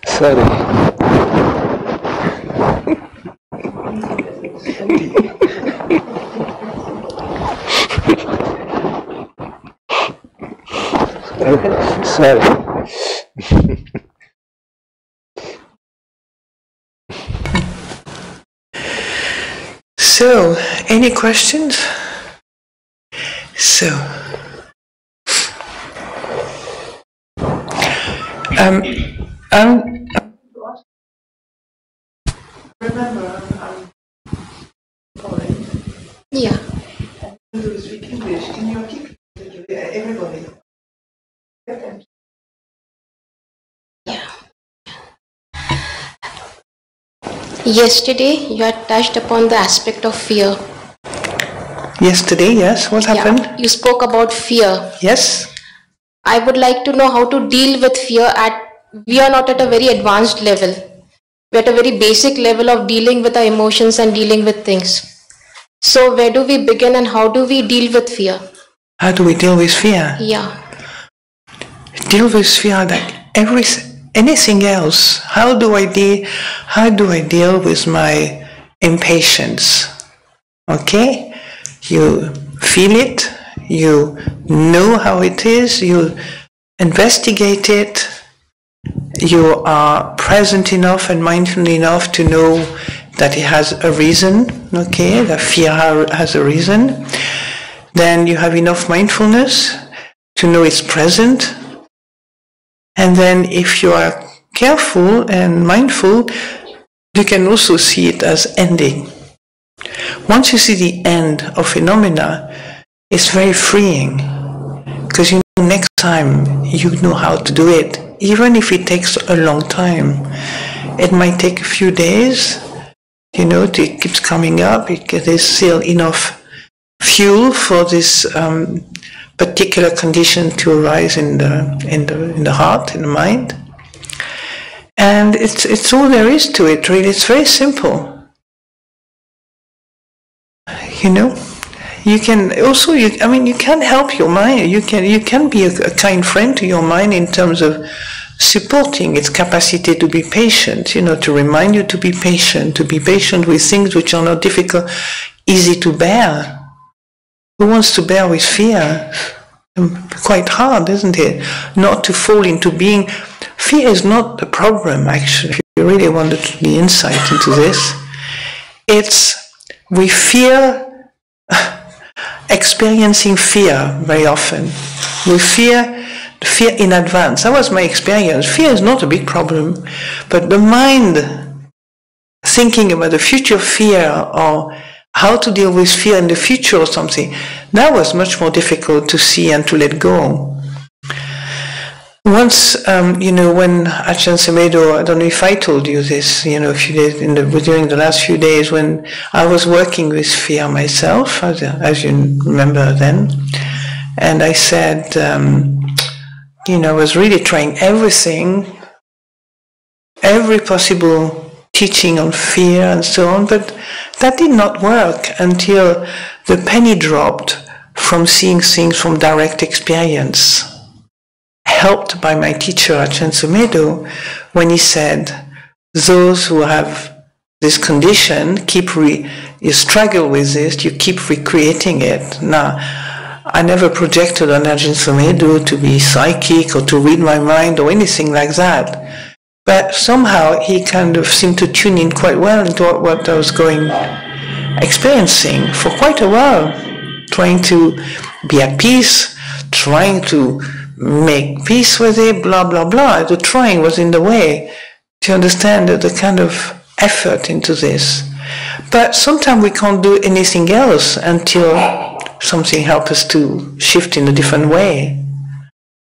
Sorry. Sorry. So, any questions? So, remember, I'm foreign. Yeah. And do speak English. Can you keep everybody? Yeah. Yesterday, you had touched upon the aspect of fear. yesterday, yes, what happened? Yeah. You spoke about fear. Yes. I would like to know how to deal with fear we are not at a very advanced level. We're at a very basic level of dealing with our emotions and dealing with things. So where do we begin and how do we deal with fear? How do we deal with fear? Yeah. Deal with fear like anything else. How do I deal with my impatience? Okay? You feel it, you know how it is, you investigate it, you are present enough and mindful enough to know that it has a reason, okay, that fear has a reason. Then you have enough mindfulness to know it's present. And then if you are careful and mindful, you can also see it as ending. Once you see the end of phenomena, it's very freeing, because you know next time you know how to do it, even if it takes a long time. It might take a few days, you know, it keeps coming up, there's still enough fuel for this particular condition to arise in the heart, in the mind. And it's all there is to it, really. It's very simple. You know, you can also, you can help your mind. You can be a kind friend to your mind in terms of supporting its capacity to be patient, you know, to remind you to be patient with things which are not difficult, easy to bear. Who wants to bear with fear? Quite hard, isn't it? Not to fall into being. Fear is not the problem, actually. If you really wanted the insight into this, we fear experiencing fear very often. We fear in advance. That was my experience. Fear is not a big problem, but the mind thinking about the future fear or how to deal with fear in the future or something, that was much more difficult to see and to let go. Once, you know, when Ajahn Sumedho, I don't know if I told you this, you know, during the last few days when I was working with fear myself, as you remember then, and I said, you know, I was really trying everything, every possible teaching on fear and so on, but that did not work until the penny dropped from seeing things from direct experience. Helped by my teacher Ajahn Sumedho, when he said, those who have this condition, you struggle with this, you keep recreating it. Now, I never projected on Ajahn Sumedho to be psychic or to read my mind or anything like that. But somehow he kind of seemed to tune in quite well into what I was experiencing for quite a while, trying to be at peace, trying to make peace with it, blah, blah, blah. The trying was in the way to understand the kind of effort into this. But sometimes we can't do anything else until something helps us to shift in a different way.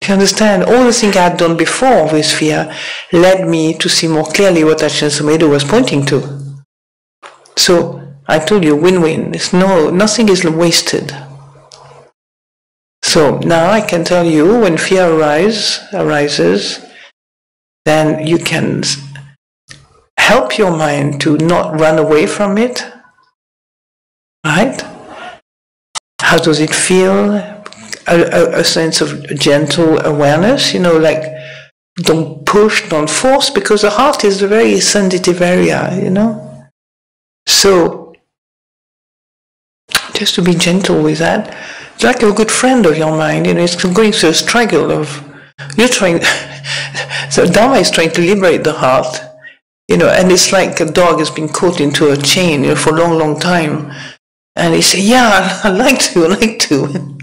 To understand, all the things I had done before with fear led me to see more clearly what Ajahn Sumedho was pointing to. So I told you, win-win. Nothing is wasted. So now I can tell you, when fear arises, then you can help your mind to not run away from it, right? How does it feel? A sense of gentle awareness, you know, like don't push, don't force, because the heart is a very sensitive area, you know. So just to be gentle with that. It's like a good friend of your mind, you know, it's going through a struggle of, you're trying, so Dharma is trying to liberate the heart, you know, and it's like a dog has been caught into a chain, you know, for a long, long time. And he says, yeah, I'd like to.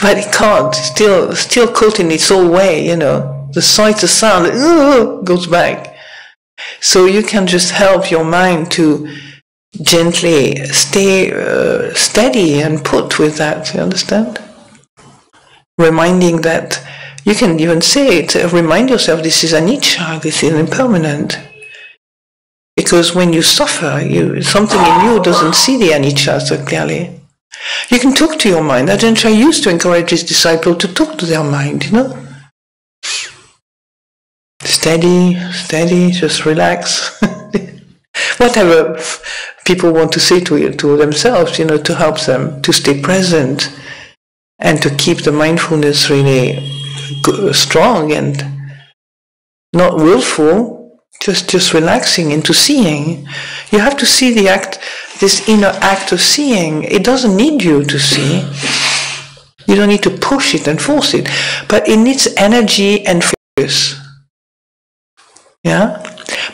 But it can't, still caught in its own way, you know. The sight, the sound, goes back. So you can just help your mind to gently stay steady and put with that, you understand? Reminding that, you can even say it, remind yourself this is anicca, this is impermanent. Because when you suffer, something in you doesn't see the anicca so clearly. You can talk to your mind. Ajahn Chah used to encourage his disciple to talk to their mind, you know. Steady, just relax. Whatever people want to say to themselves, you know, to help them to stay present and to keep the mindfulness really strong and not willful, just relaxing into seeing. You have to see the act, this inner act of seeing. It doesn't need you to see. You don't need to push it and force it, but it needs energy and focus. Yeah?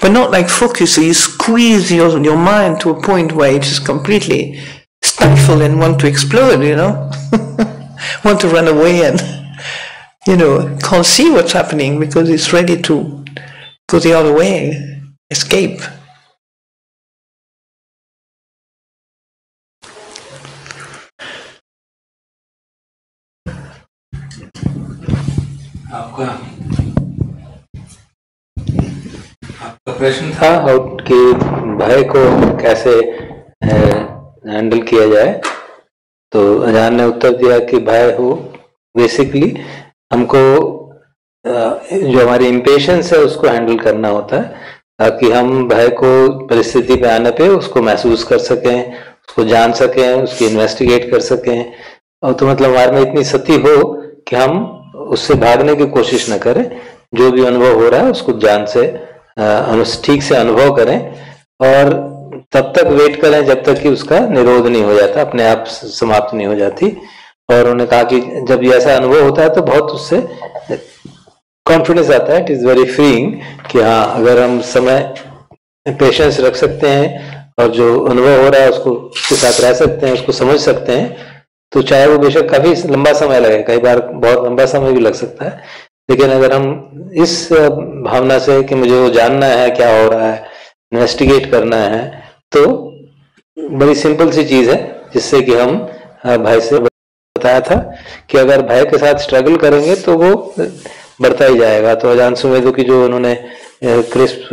But not like focus, so you squeeze your mind to a point where it's just completely stifled and want to explode, you know? Want to run away and, you know, can't see what's happening because it's ready to go the other way, escape. आपका प्रश्न था कि भय को कैसे handle किया जाए, तो अजान ने उत्तर दिया कि भय हो बेसिकली हमको जो हमारी इम्पेशंस है उसको हैंडल करना होता है, ताकि हम भय को परिस्थिति पे आने पे उसको महसूस कर सकें, उसको जान सकें, उसकी इन्वेस्टिगेट कर सकें, और तो मतलब हमारे में इतनी सती हो कि हम उससे भागने की कोशिश न करें, जो भी अनुभव हो रहा है उसको ज्ञान से ठीक से अनुभव करें और तब तक वेट करें जब तक कि उसका निरोध नहीं हो जाता, अपने आप समाप्त नहीं हो जाती। और उन्होंने कहा कि जब ये ऐसा अनुभव होता है तो बहुत उससे कॉन्फिडेंस आता है, इट इज वेरी फ्रीइंग कि हाँ, अगर हम समय पेशेंस रख सकते हैं और जो अनुभव हो रहा है उसको उसके साथ रह सकते हैं, उसको समझ सकते हैं, तो चाहे वो बेशक काफी लंबा समय लगे, कई बार बहुत लंबा समय भी लग सकता है, लेकिन अगर हम इस भावना से कि मुझे वो जानना है क्या हो रहा है, इन्वेस्टिगेट करना है, तो बड़ी सिंपल सी चीज है जिससे कि हम भाई से बताया था कि अगर भय के साथ स्ट्रगल करेंगे तो वो बढ़ता ही जाएगा। तो अजान सुमेधो की जो उन्होंने क्रिस्प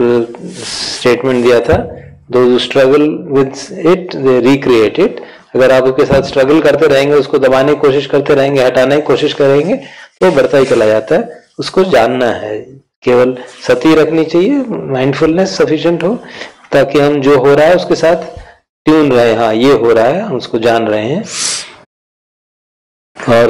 स्टेटमेंट दिया था, those who struggle with it they recreate it, अगर आप उसके साथ स्ट्रगल करते रहेंगे, उसको दबाने की कोशिश करते रहेंगे, हटाने की कोशिश करेंगे, तो बढ़ता ही चला जाता है। उसको जानना है, केवल सती रखनी चाहिए, माइंडफुलनेस सफिशिएंट हो ताकि हम जो हो रहा है उसके साथ ट्यून रहे, हाँ ये हो रहा है, हम उसको जान रहे हैं। और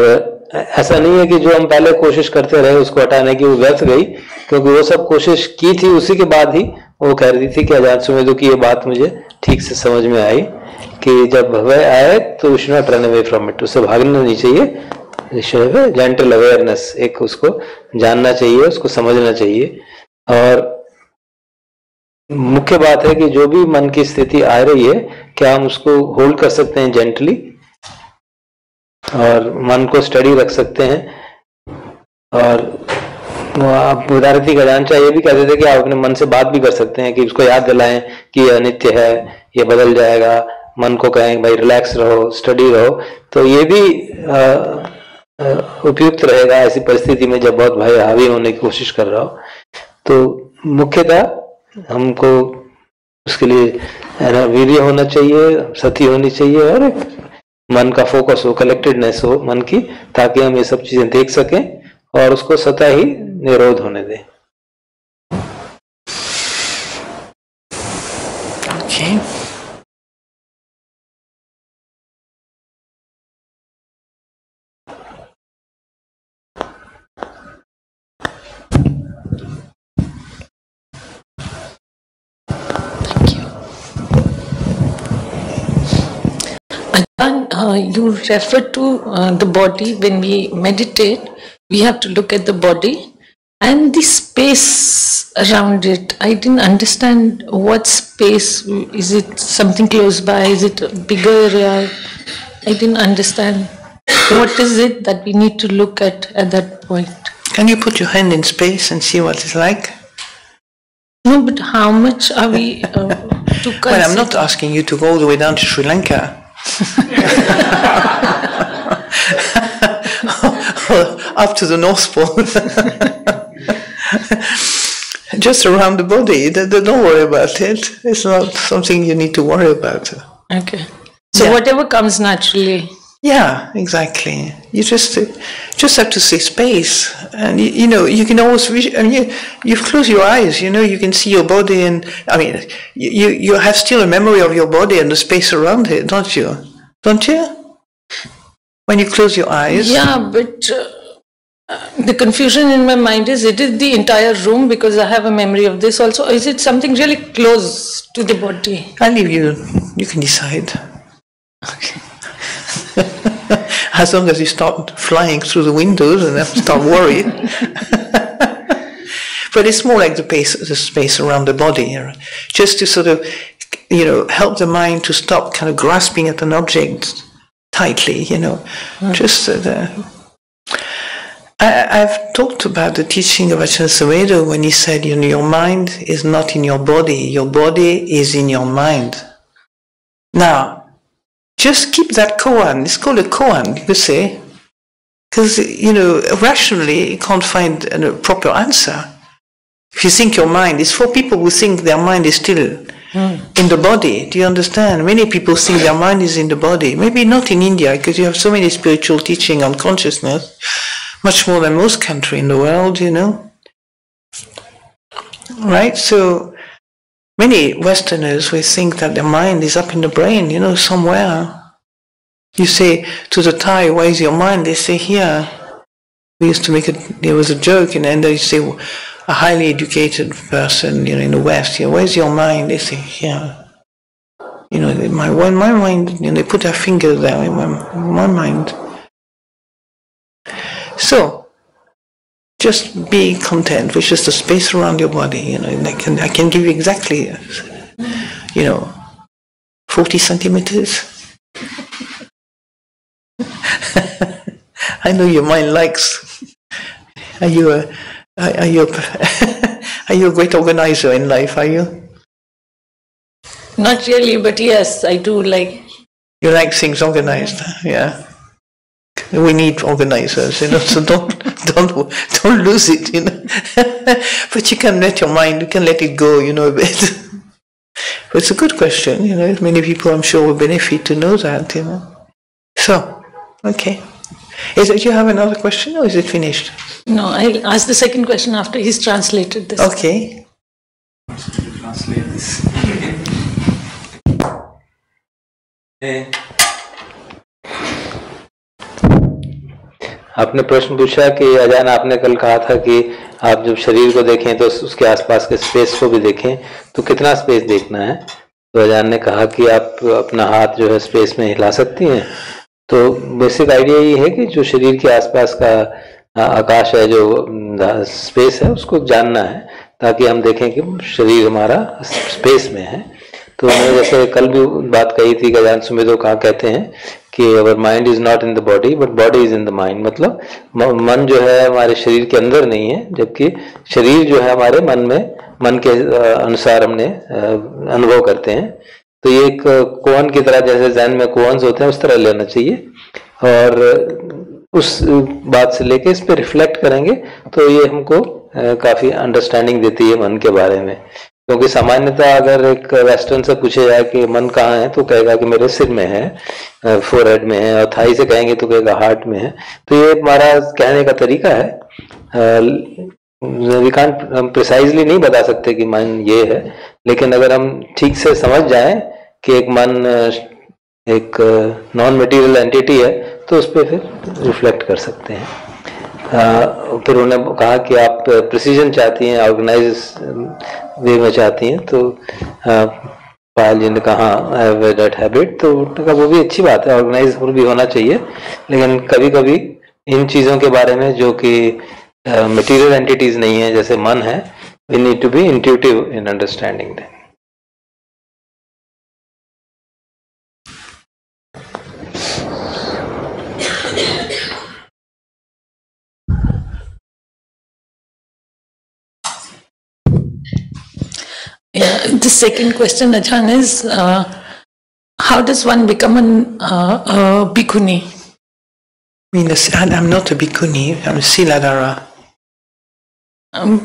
ऐसा नहीं है कि जो हम पहले कोशिश करते रहे उसको हटाने की वो व्यर्थ गई, क्योंकि वो सब कोशिश की थी, उसी के बाद ही वो कह रही थी कि अजान सुमेधो की ये बात मुझे ठीक से समझ में आई कि जब भय आए तो we should not run away from it, उससे भागना नहीं चाहिए, जेंटल अवेयरनेस, एक उसको जानना चाहिए, उसको समझना चाहिए। और मुख्य बात है कि जो भी मन की स्थिति आ रही है, क्या हम उसको होल्ड कर सकते हैं जेंटली और मन को स्टडी रख सकते हैं। और आप बता रही थी कि अजान चाहिए भी कहते थे कि आप अपने मन से बात भी कर सकते हैं, कि उसको याद दिलाएं कि ये अनित्य है, ये बदल जाएगा, मन को कहें भाई रिलैक्स रहो, स्टडी रहो, तो ये भी उपयुक्त रहेगा ऐसी परिस्थिति में जब बहुत भय हावी होने की कोशिश कर रहा हो। तो मुख्यतः हमको उसके लिए वीर्य होना चाहिए, सती होनी चाहिए और मन का फोकस हो, कलेक्टेडनेस हो मन की, ताकि हम ये सब चीजें देख सकें और उसको स्वतः ही निरोध होने दें। Okay. You refer to the body. When we meditate, we have to look at the body and the space around it. I didn't understand what space. Is it something close by? Is it a bigger area? I didn't understand. What is it that we need to look at that point? Can you put your hand in space and see what it's like? No, but how much are we to consider? Well, I'm not asking you to go all the way down to Sri Lanka. Up to the North Pole. Just around the body. Don't worry about it. It's not something you need to worry about. Okay. So whatever comes naturally. Yeah, exactly. You just have to see space, and you can always. You close your eyes. You can see your body, and you have still a memory of your body and the space around it, don't you? Don't you? When you close your eyes. Yeah, but the confusion in my mind is: it is the entire room because I have a memory of this also. Or is it something really close to the body? I'll leave you. You can decide. Okay. As long as you start flying through the windows and start worried. But it's more like the space around the body, just to sort of, help the mind to stop kind of grasping at an object tightly, Just I've talked about the teaching of Ajahn Sumedho when he said, your mind is not in your body is in your mind. Now, just keep that koan. It's called a koan, you see. Because, rationally, you can't find a proper answer. If you think your mind, it's for people who think their mind is still in the body. Do you understand? Many people think their mind is in the body. Maybe not in India, because you have so many spiritual teaching on consciousness, much more than most countries in the world, Right? So, many Westerners will think that their mind is up in the brain, somewhere. You say to the Thai, where is your mind? They say here. We used to there was a joke, and then they say, a highly educated person, in the West, where's your mind? They say, here. My mind, they put their finger there in my mind. So, just be content with just the space around your body, and I can give you exactly, 40 centimeters. I know your mind likes. Are you a great organizer in life? Are you? Not really, but yes, I do like. You like things organized, yeah. We need organizers, so don't lose it, But you can let your mind, you can let it go, a bit. But it's a good question, Many people, I'm sure, will benefit to know that, So, okay. Do you have another question, or is it finished? No, I'll ask the second question after he's translated this. Okay. Translate this. आपने प्रश्न पूछा कि अजान, आपने कल कहा था कि आप जब शरीर को देखें तो उसके आसपास के स्पेस को भी देखें, तो कितना स्पेस देखना है? तो अजान ने कहा कि आप अपना हाथ जो है स्पेस में हिला सकती हैं। तो बेसिक आइडिया ये है कि जो शरीर के आसपास का आकाश है, जो स्पेस है, उसको जानना है ताकि हम देखें कि शरीर हमारा स्पेस में है। तो मैंने जैसे कल भी बात कही थी कि अजान सुमेधो कहाँ कहते हैं कि our mind is not in the body but body is in the mind, मतलब मन जो है हमारे शरीर के अंदर नहीं है, जबकि शरीर जो है हमारे मन में, मन के अनुसार हमने अनुभव करते हैं। तो ये एक कोवन की तरह, जैसे जैन में कोवन्स होते हैं, उस तरह लेना चाहिए और उस बात से लेके इस पे रिफ्लेक्ट करेंगे तो ये हमको काफी अंडरस्टैंडिंग देती है मन के बारे में। क्योंकि सामान्यतः अगर एक वेस्टर्न से पूछे जाए कि मन कहाँ है तो कहेगा कि मेरे सिर में है, फोरहेड में है, और थाई से कहेंगे तो कहेगा हार्ट में है। तो ये हमारा कहने का तरीका है। वी कांट प्रिसाइजली नहीं बता सकते कि मन ये है, लेकिन अगर हम ठीक से समझ जाएं कि एक मन एक नॉन मटेरियल एंटिटी है तो उस पर फिर रिफ्लेक्ट कर सकते हैं. फिर उन्होंने कहा कि आप प्रिसीजन चाहती हैं, ऑर्गेनाइज वे में चाहती हैं, तो पायल जी ने कहा आई हैव दैट हैबिट, तो वो भी अच्छी बात है, ऑर्गेनाइज भी होना चाहिए, लेकिन कभी कभी इन चीज़ों के बारे में जो कि मटेरियल एंटिटीज नहीं है जैसे मन है, we need to be intuitive in understanding that. Yeah, the second question, Ajahn, is how does one become a bhikkhuni? I'm not a bhikkhuni, I'm a sīladhārā.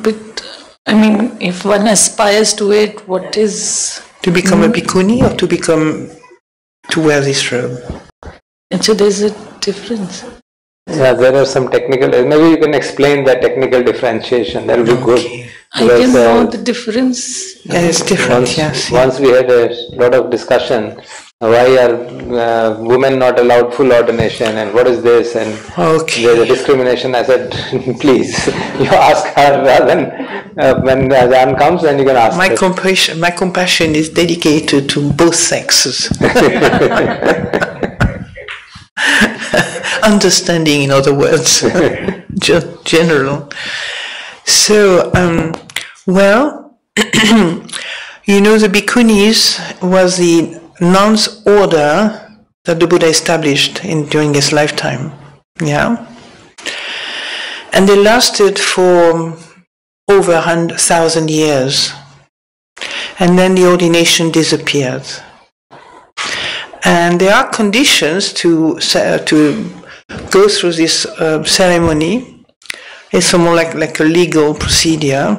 But, I mean, if one aspires to it, what is... To become a bhikkhuni or to wear this robe? And so there's a difference. Yeah, there are some technical, maybe you can explain that technical differentiation, that will be good. I can know the difference. Yeah, it's different, yes. Once we had a lot of discussion, why are women not allowed full ordination and what is this, and there's a discrimination. I said, please, you ask her rather than when Ajahn comes, then you can ask her. My compassion is dedicated to both sexes. Understanding, in other words, general. So, well, you know, the bhikkhunis was the nuns' order that the Buddha established during his lifetime. Yeah, and they lasted for over 1,000 years, and then the ordination disappeared. And there are conditions to go through this ceremony. It's more like a legal procedure.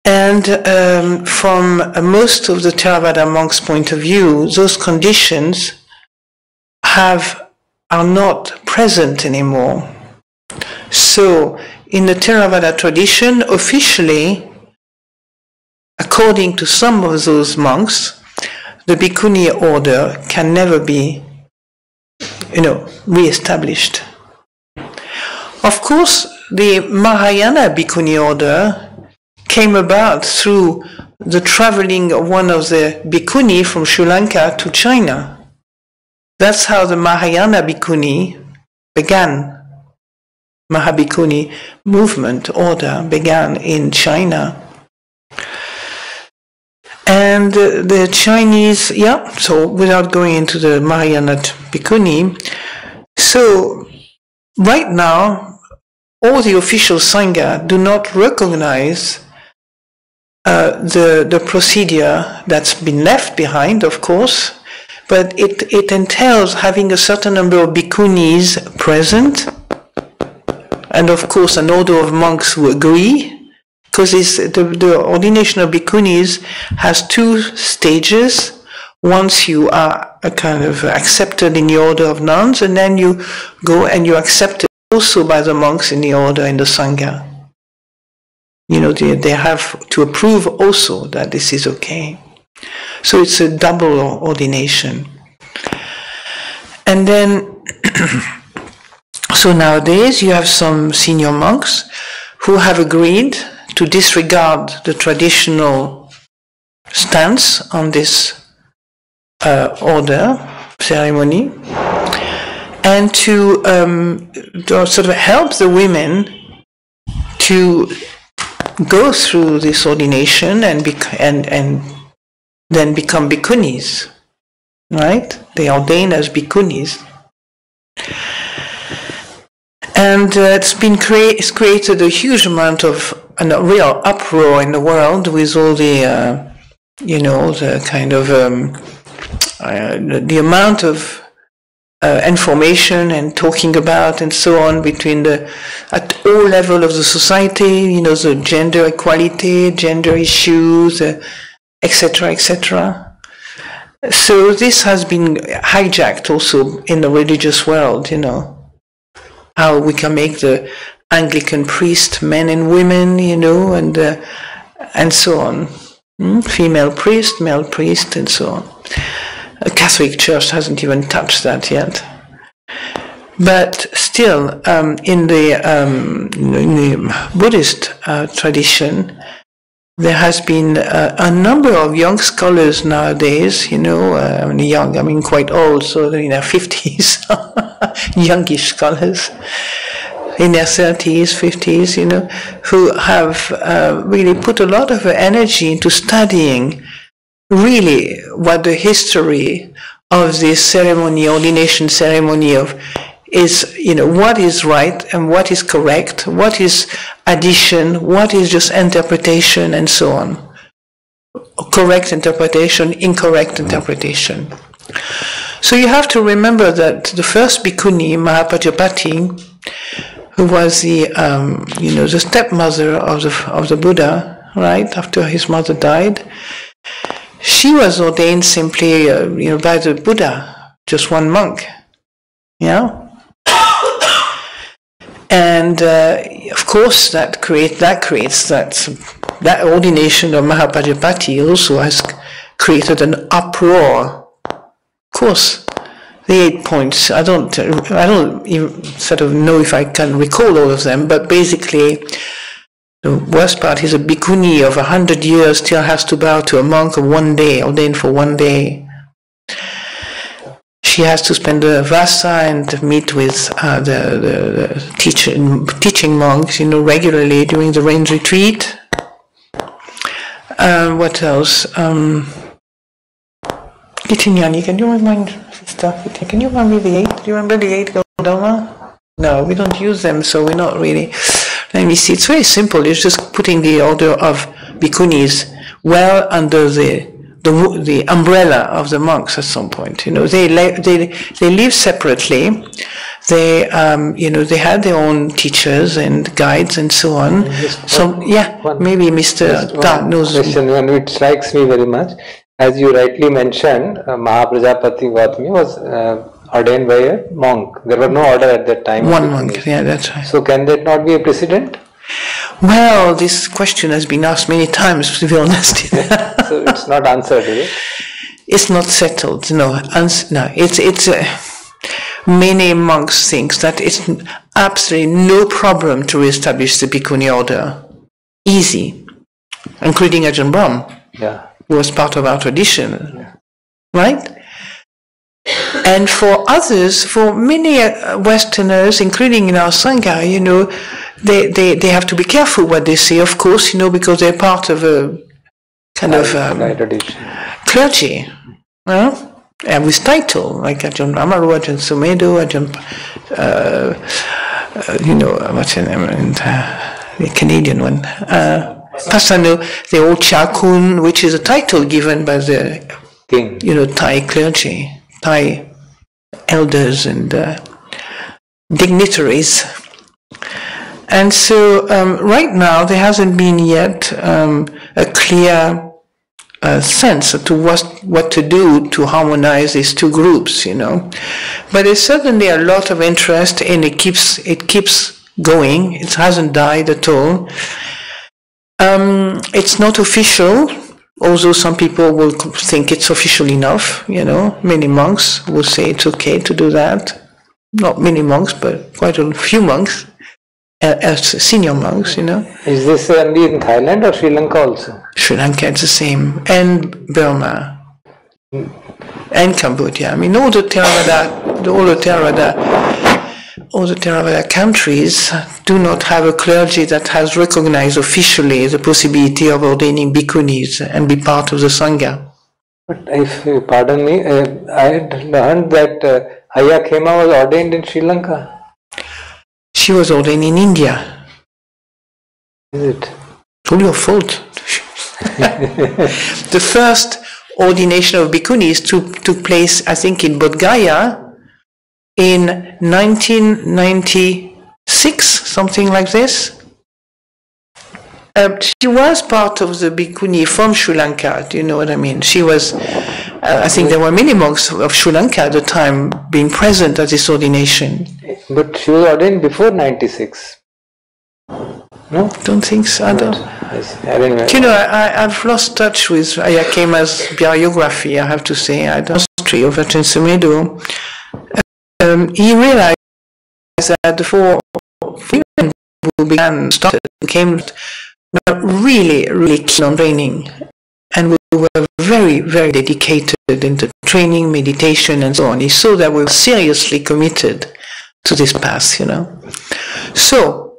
And from most of the Theravada monks' point of view, those conditions are not present anymore. So, in the Theravada tradition, officially, according to some of those monks, the bhikkhuni order can never be, re-established. Of course, the Mahayana bhikkhuni order came about through the traveling of one of the bhikkhuni from Sri Lanka to China. That's how the Mahayana bhikkhuni began. Mahabhikkhuni movement order began in China. And the Chinese, so without going into the Mahayana bhikkhuni, so right now, all the official Sangha do not recognize the procedure that's been left behind, of course, but it entails having a certain number of bhikkhunis present, and of course an order of monks who agree, because the ordination of bhikkhunis has two stages. Once you are kind of accepted in the order of nuns, and then you go and you're accepted also by the monks in the order, in the Sangha. They have to approve also that this is okay. So it's a double ordination. And then, so nowadays you have some senior monks who have agreed to disregard the traditional stance on this order ceremony, and to sort of help the women to go through this ordination and then become bhikkhunis, right? They are ordained as bhikkhunis. And it's created a huge amount of a real uproar in the world with all the, the kind of the amount of information and talking about and so on at all levels of the society, the gender equality, gender issues, etc., etc. So this has been hijacked also in the religious world, how we can make the Anglican priest men and women, and and so on. Female priest, male priest, and so on. The Catholic Church hasn't even touched that yet. But still, in the Buddhist tradition, there has been a number of young scholars nowadays, young, I mean quite old, so they're in their 50s, youngish scholars, in their 30s, 50s, who have really put a lot of energy into studying really what the history of this ceremony, ordination ceremony is, what is right and what is correct, what is addition, what is just interpretation, and so on. Correct interpretation, incorrect interpretation. So you have to remember that the first bhikkhuni, Mahapajapati, who was the the stepmother of the Buddha, right after his mother died, she was ordained simply by the Buddha, just one monk, and of course that ordination of Mahapajapati also has created an uproar. Of course, the 8 points, I don't even sort of know if I can recall all of them, but basically the worst part is a bhikkhuni of 100 years still has to bow to a monk of 1 day, ordained for 1 day. She has to spend the vasa and meet with the teaching monks, regularly during the rain retreat. What else? Gitinyani, can you remind Sister? Can you remember the 8? Do you remember the 8 Gaudama? No, we don't use them, so we're not really. Let me see. It's very simple. It's just putting the order of bhikkhunis well under the umbrella of the monks at some point. They live separately. They they had their own teachers and guides and so on. So maybe Mr. Ta knows. Question one which strikes me very much, as you rightly mentioned, Mahaprajapati Gautami was ordained by a monk. There were no order at that time. One monk, yeah, that's right. So can that not be a precedent? Well, this question has been asked many times, to be honest. So it's not answered, is it? It's not settled. No, it's many monks think that it's absolutely no problem to reestablish the bhikkhuni order. Easy, including Ajahn Brahm, who was part of our tradition, right? And for others, for many Westerners, including in our Sangha, they have to be careful what they say, of course, because they're part of a kind of clergy, and with title, like Ajahn Amaravati, Ajahn Sumedho, Ajahn, what's her name, the Canadian one, Pasano, the old Chakun, which is a title given by the king, Thai clergy, Thai elders and dignitaries. And so right now there hasn't been yet a clear sense to what to do to harmonize these two groups, But there's certainly a lot of interest, and it keeps going. It hasn't died at all. It's not official, although some people will think it's official enough, Many monks will say it's okay to do that. Not many monks, but quite a few monks, as senior monks, Is this only in Thailand or Sri Lanka also? Sri Lanka, it's the same, and Burma, and Cambodia. I mean, all the Theravada countries do not have a clergy that has recognized officially the possibility of ordaining bhikkhunis and be part of the Sangha. But if you pardon me, I had learned that Ayya Khema was ordained in Sri Lanka. She was ordained in India. Is it? It's all your fault. The first ordination of bhikkhunis took place, I think, in Bodh Gaya in 1996, something like this. She was part of the bhikkhuni from Sri Lanka, do you know what I mean? She was, I think there were many monks of Sri Lanka at the time being present at this ordination. But she was ordained before 96. No? Don't think so. I don't. You know, I've lost touch with Ayakema's biography, I have to say. I don't know the history of Ajahn Sumedho. He realized that the four women who became really, really keen on training, and we were very, very dedicated into training, meditation, and so on. He saw that we were seriously committed to this path, you know. So,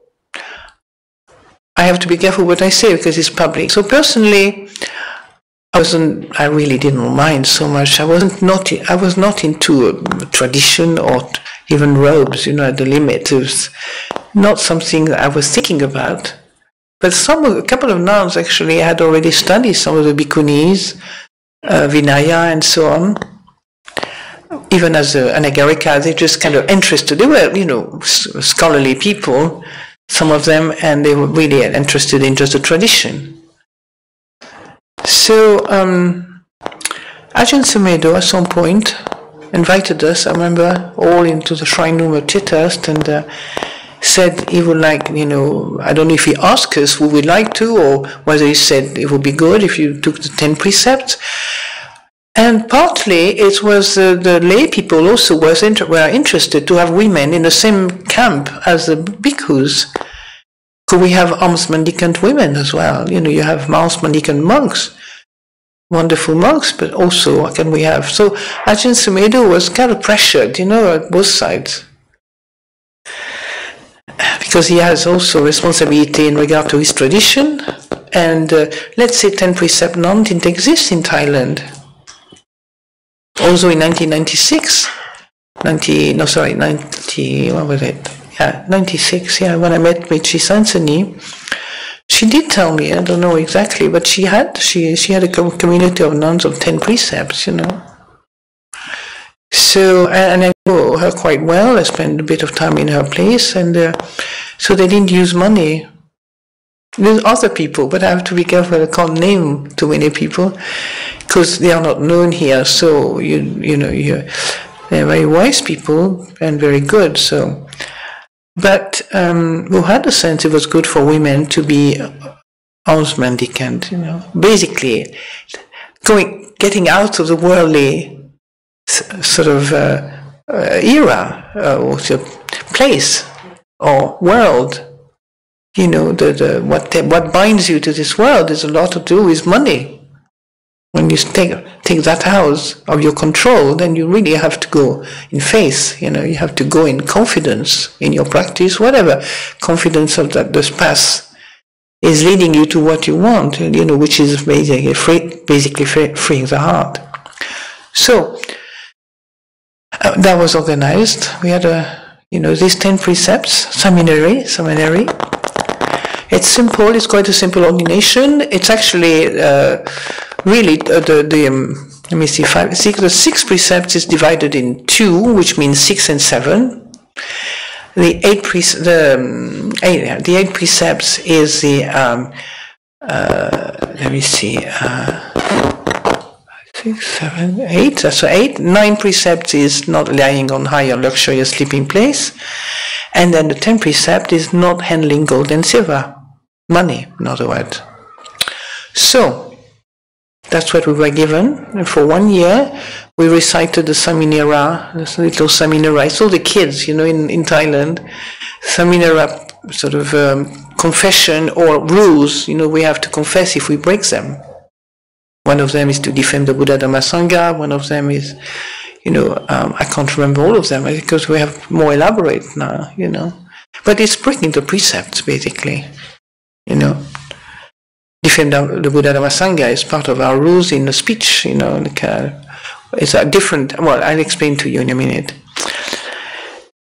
I have to be careful what I say because it's public. So personally, I really didn't mind so much. I was not into tradition or even robes, you know, at the limit. It was not something that I was thinking about. But a couple of nuns actually had already studied some of the bhikkhunis, Vinaya and so on. Even as anagārikā, they just kind of interested. They were, you know, scholarly people, some of them, and they were really interested in just the tradition. So Ajahn Sumedho at some point invited us, I remember, all into the shrine room of Chithurst, and said he would like, you know, I don't know if he asked us we would like to, or whether he said it would be good if you took the 10 precepts. And partly it was the lay people also were interested to have women in the same camp as the bhikkhus. Could we have alms mendicant women as well? You know, you have alms mendicant monks, wonderful monks, but also what can we have? So Ajahn Sumedho was kind of pressured, you know, at both sides. Because he has also responsibility in regard to his tradition, and let's say 10 precept nun didn't exist in Thailand. Also in 1996, what was it? Yeah, 96, yeah, when I met Mechi Sansani, she did tell me, I don't know exactly, but she had a community of nuns of 10 precepts, you know. So, and I know her quite well, I spent a bit of time in her place, and so they didn't use money. There's other people, but I have to be careful, I can't name too many people, because they are not known here, so, you know, they're very wise people, and very good, so. But who had the sense it was good for women to be alms mendicant, you know. Basically, getting out of the worldly sort of era, or place, or world. You know, what binds you to this world is a lot to do with money. When you take that out of your control, then you really have to go in faith, you know, you have to go in confidence in your practice, whatever. Confidence of that this path is leading you to what you want, you know, which is basically freeing the heart. So, that was organized. We had these 10 precepts, seminary. It's simple, it's quite a simple ordination. It's actually really let me see, the 6 precepts is divided in 2, which means 6 and 7. The 8 precepts is the let me see, 6, 7, 8. So 8, 9 precepts is not lying on higher luxurious sleeping place, and then the 10 precept is not handling gold and silver, money, in other words. So that's what we were given, and for 1 year we recited the Saminera, this little Saminera. It's all the kids, you know, in Thailand. Saminera sort of confession or rules, you know, we have to confess if we break them. One of them is to defend the Buddha Dhamma Sangha, one of them is, you know, I can't remember all of them because we have more elaborate now, you know. But it's breaking the precepts, basically, you know. Defend the Buddha Dhamma Sangha is part of our rules in the speech, you know, it's a different, well, I'll explain to you in a minute.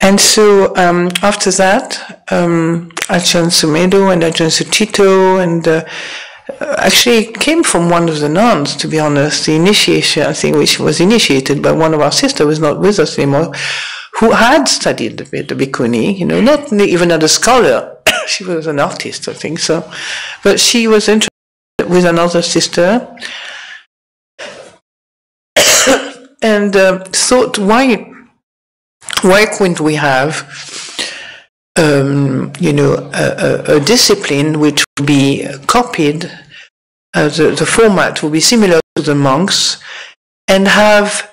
And so after that, Ajahn Sumedho and Ajahn Sucitto, and actually it came from one of the nuns, to be honest, the initiation, I think, which was initiated by one of our sisters, who is not with us anymore, who had studied a bit the bhikkhuni, you know, not even a scholar, she was an artist, I think, so, but she was interested with another sister, and thought, why couldn't we have a discipline which will be copied. The format will be similar to the monks, and have,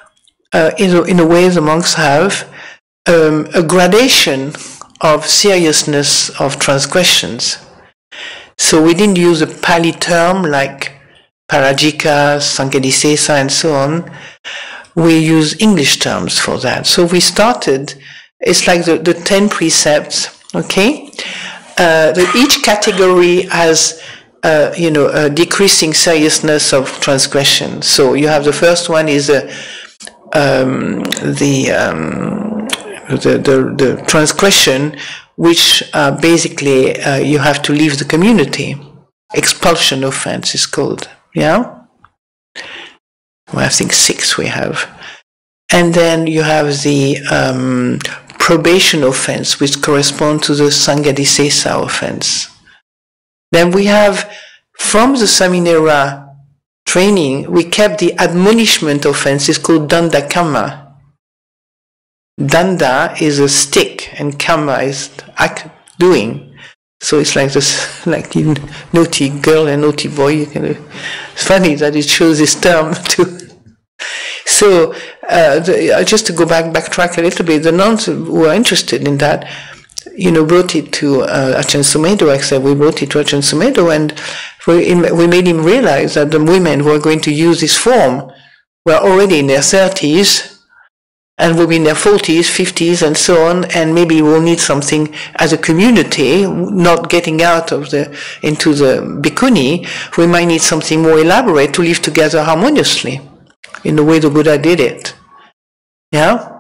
in a way, the monks have a gradation of seriousness of transgressions. So we didn't use a Pali term like parajika, sanghadisesa, and so on. We use English terms for that. So we started, it's like the 10 precepts, okay? Each category has, a decreasing seriousness of transgression. So you have the first one is the transgression, which basically you have to leave the community. Expulsion offense is called, yeah? Well, I think 6 we have. And then you have the probation offense, which corresponds to the sanghadisesa offense. Then we have, from the Saminera training, we kept the admonishment offense, it's called danda kamma. Danda is a stick, and kamma is doing. So it's like this, like in naughty girl and naughty boy. It's funny that it shows this term too. So just to backtrack a little bit, the nuns who were interested in that, brought it to Ajahn Sumedho. Actually, we brought it to Ajahn Sumedho, and we made him realize that the women who were going to use this form were already in their 30s, and will be in their 40s, 50s, and so on, and maybe we'll need something as a community, not getting out of into the bhikkhuni. We might need something more elaborate to live together harmoniously, in the way the Buddha did it. Yeah?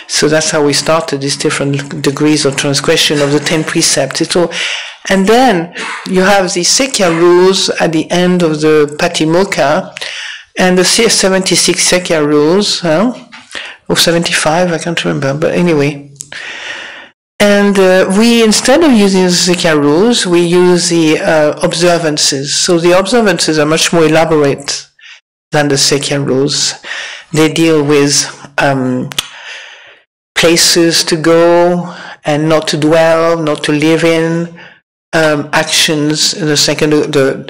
So that's how we started these different degrees of transgression of the 10 precepts. And then you have the Sekya rules at the end of the Patimokkha, and the 76 Sekya rules, or 75, I can't remember, but anyway. And we, instead of using the Sekya rules, we use the observances. So the observances are much more elaborate than the Sekya rules. They deal with places to go and not to dwell, not to live in, actions, the second, the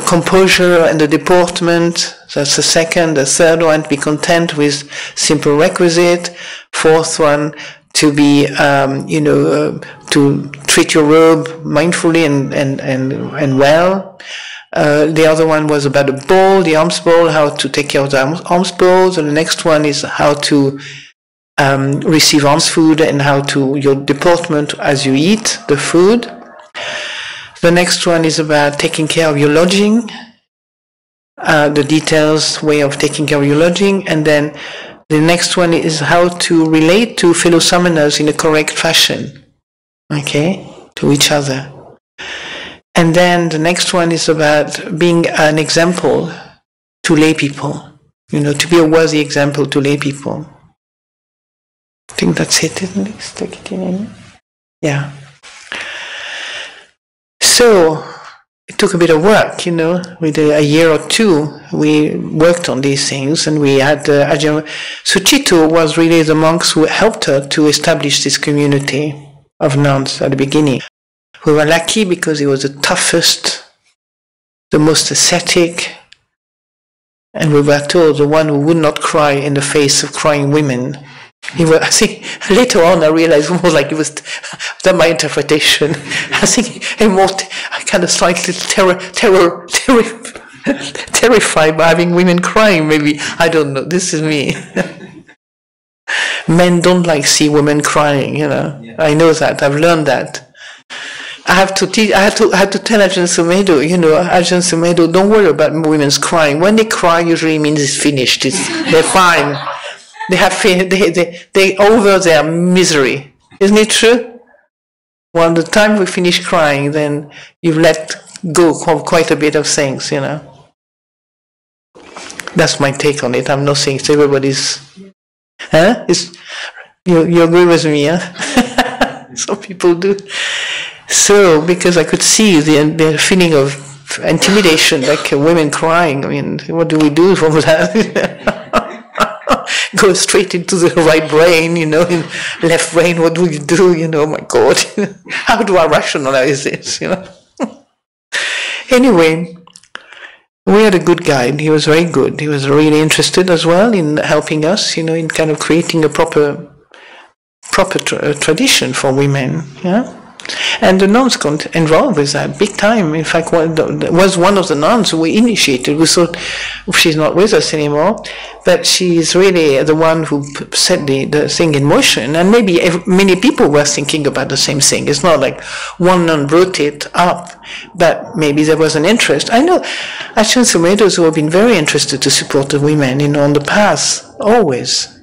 composure and the deportment, that's the second. The third one, be content with simple requisite. Fourth one, to be, to treat your robe mindfully and well. The other one was about the bowl, the alms bowl, how to take care of the alms bowls. And the next one is how to receive alms food and how to, your deportment as you eat the food. The next one is about taking care of your lodging, the details, way of taking care of your lodging. And then the next one is how to relate to fellow samanas in a correct fashion, okay, to each other. And then the next one is about being an example to lay people, to be a worthy example to lay people. I think that's it, isn't it? Let's take it in. Yeah. So it took a bit of work, with a year or two, we worked on these things, and we had Ajahn Sucitto was really the monks who helped her to establish this community of nuns at the beginning. We were lucky because he was the toughest, the most ascetic, and we were told the one who would not cry in the face of crying women. He was, I think, later on I realized more like it was, that's my interpretation. I think more, kind of slightly terrified by having women crying, maybe. I don't know, this is me. Men don't like see women crying, Yeah. I know that, I've learned that. I had to tell Ajahn Sumedho, Ajahn Sumedho, don't worry about women's crying. When they cry, usually means it's finished. They're fine. They over their misery. Isn't it true? Well, the time we finish crying, then you've let go of quite a bit of things, That's my take on it. I'm not saying it's everybody's. Huh? You agree with me, huh? Some people do. So, because I could see the feeling of intimidation, like women crying. I mean, what do we do for that? go straight into the right brain, in left brain, what do you do, my God, how do I rationalize this, Anyway, we had a good guide. He was very good. He was really interested as well in helping us, in kind of creating a proper tradition for women, yeah. And the nuns got involved with that big time. In fact, was one of the nuns who we initiated. We thought, she's not with us anymore, but she's really the one who set the thing in motion. And maybe many people were thinking about the same thing. It's not like one nun brought it up, but maybe there was an interest. I know Ajahn Sumedho who have been very interested to support the women, on the path, always.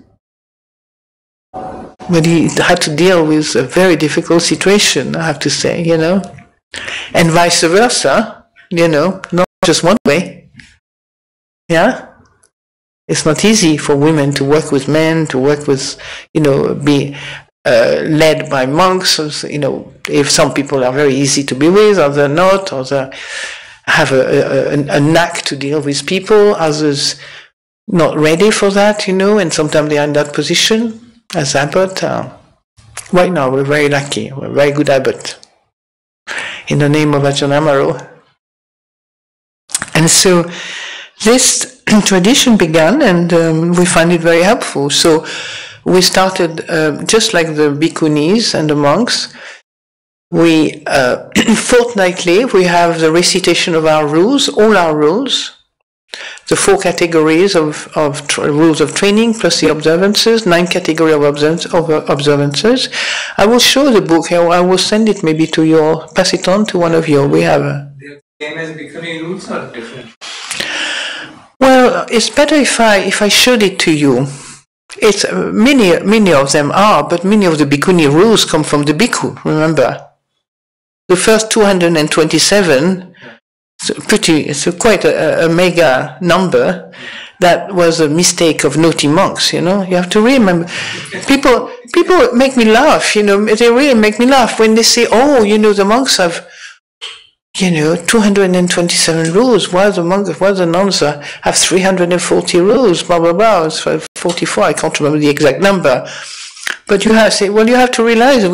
But he had to deal with a very difficult situation, I have to say, and vice versa, not just one way, yeah. It's not easy for women to work with men, to work with, be led by monks, if some people are very easy to be with, others not, others have a knack to deal with people, others not ready for that, and sometimes they are in that position. As abbot, right now we're very lucky. We're a very good abbot. In the name of Ajahn Amaravati. And so this tradition began, and we find it very helpful. So we started, just like the bhikkhunis and the monks, we fortnightly we have the recitation of our rules, all our rules. The 4 categories of rules of training plus the observances, 9 categories of observances. I will show the book here. I will send it maybe to you, pass it on to one of you. We have the same as bhikkhuni rules or different? Well, it's better if I showed it to you. It's many of them are, but many of the bhikkhuni rules come from the bhikkhu. Remember, the first 227. It's quite a mega number. That was a mistake of naughty monks, You have to remember. People make me laugh, They really make me laugh when they say, oh, the monks have, 227 rules. Why the nuns have 340 rules, blah, blah, blah. It's 44, I can't remember the exact number. But you have to realize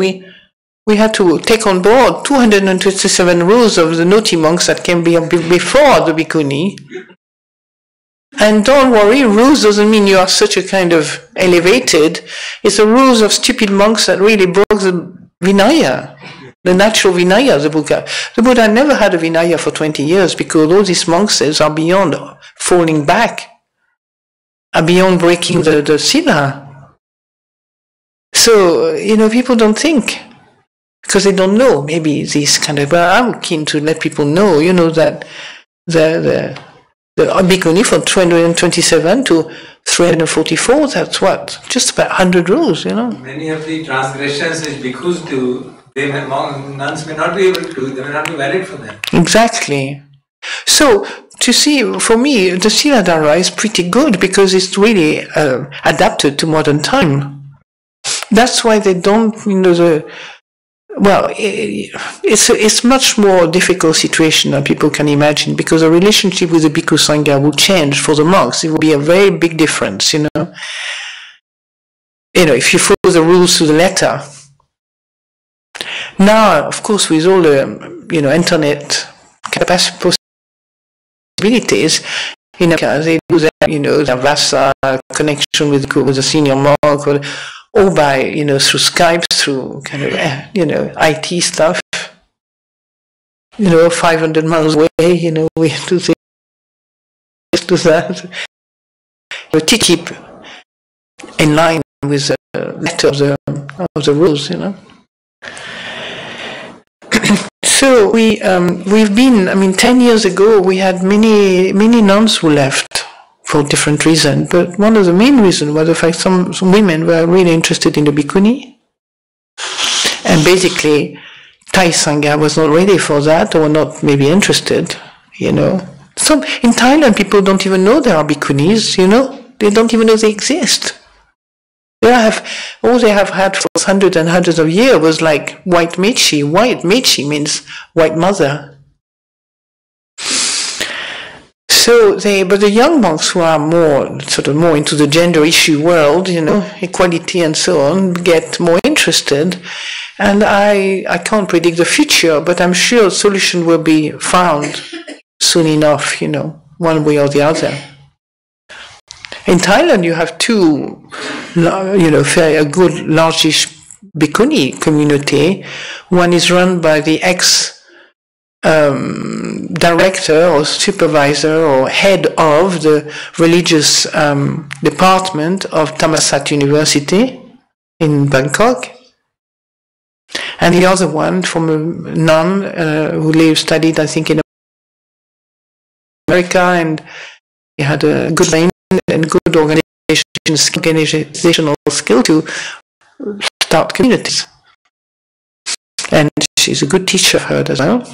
we had to take on board 227 rules of the naughty monks that came before the bhikkhuni. And don't worry, rules doesn't mean you are such a kind of elevated. It's the rules of stupid monks that really broke the Vinaya, the natural Vinaya, the Buddha. The Buddha never had a Vinaya for 20 years because all these monks are beyond falling back, are beyond breaking the sila. So, people don't think. Because they don't know, maybe this kind of, but I'm keen to let people know, that the bhikkhuni from 227 to 344, that's what? Just about 100 rules, Many of the transgressions which bhikkhus do, nuns may not be able to do, they may not be valid for them. Exactly. So, to see, for me, the sīladhārā is pretty good because it's really adapted to modern time. That's why they don't, well, it's much more difficult situation than people can imagine because the relationship with the Bhikkhu Sangha will change for the monks. It will be a very big difference, if you follow the rules to the letter. Now, of course, with all the, internet possibilities, they do that, their Vasa connection with the senior monk, or by, through Skype, through kind of, IT stuff, 500 miles away, we have to do this, do that. But to keep in line with the letter of the rules, So we've been, 10 years ago, we had many nuns who left for different reasons, but one of the main reasons was the fact some women were really interested in the bhikkhuni, and basically Thai Sangha was not ready for that, or not maybe interested, Some in Thailand people don't even know there are bhikkhunis, they don't even know they exist. All they have had for hundreds and hundreds of years was like white mechi. White mechi means white mother. So but the young monks who are more into the gender issue world, equality and so on, get more interested. And I can't predict the future, but I'm sure a solution will be found soon enough, one way or the other. In Thailand, you have two, a good largish bhikkhuni community. One is run by the ex-director or supervisor or head of the religious department of Thammasat University in Bangkok. And the other one from a nun who studied, I think, in America, and he had a good brain and good organizational skill to start communities. And she's a good teacher, I've heard as well.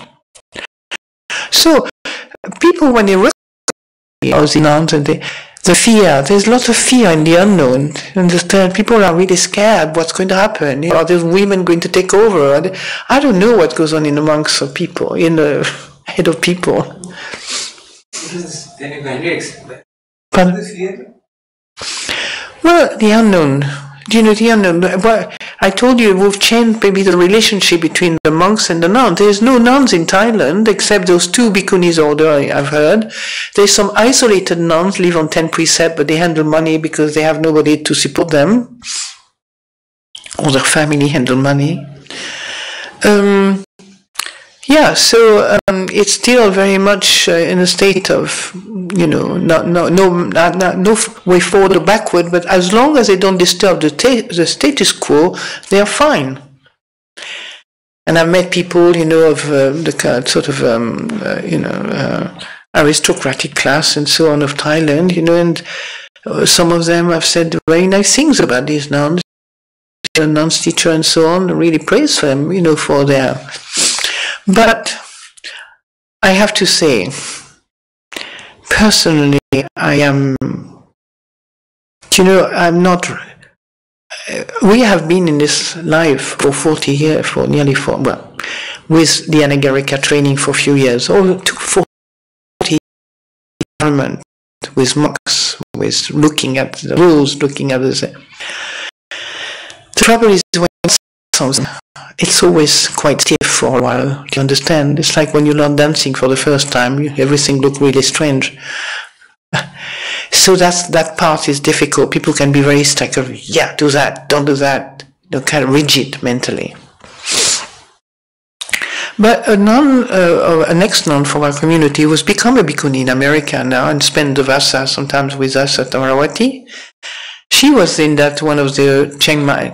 So people, when they recognize the nuns and the fear, there's lots of fear in the unknown. Understand? People are really scared. What's going to happen? Are these women going to take over? I don't know what goes on in the monks of people, in the head of people. Can you kindly explain? Pardon? The fear? Well, the unknown. Do you know the unknown? Well, I told you we've changed maybe the relationship between the monks and the nuns. There's no nuns in Thailand except those two bhikkhunis order I've heard. There's some isolated nuns live on 10-precept, but they handle money because they have nobody to support them. Or their family handle money. So it's still very much in a state of, no way forward or backward, but as long as they don't disturb the status quo, they are fine. And I've met people, of the aristocratic class and so on of Thailand, and some of them have said very nice things about these nuns, the nuns teacher and so on, really praise them, for their... But I have to say, personally, I'm not, we have been in this life for 40 years, with the anagārikā training for a few years, all took 40 years with monks, with looking at the rules, looking at the trouble is when it's always quite stiff for a while. Do you understand? It's like when you learn dancing for the first time, everything looks really strange. So that part is difficult. People can be very stuck of, do that, don't do that, kind of rigid mentally. But a nun, an ex-nun from our community, who's become a bhikkhuni in America now and spent the Vasa sometimes with us at Amaravati. She was in that one of the Chiang Mai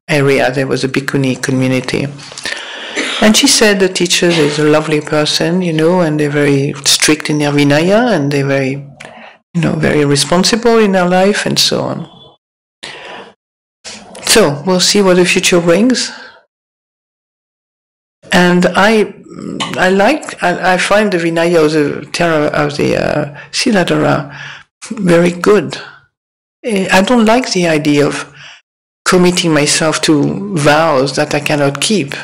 area. There was a bhikkhuni community. And she said the teacher is a lovely person, and they're very strict in their Vinaya, and they're very, very responsible in their life and so on. So we'll see what the future brings. And I find the Vinaya of the sīladhārā very good. I don't like the idea of committing myself to vows that I cannot keep.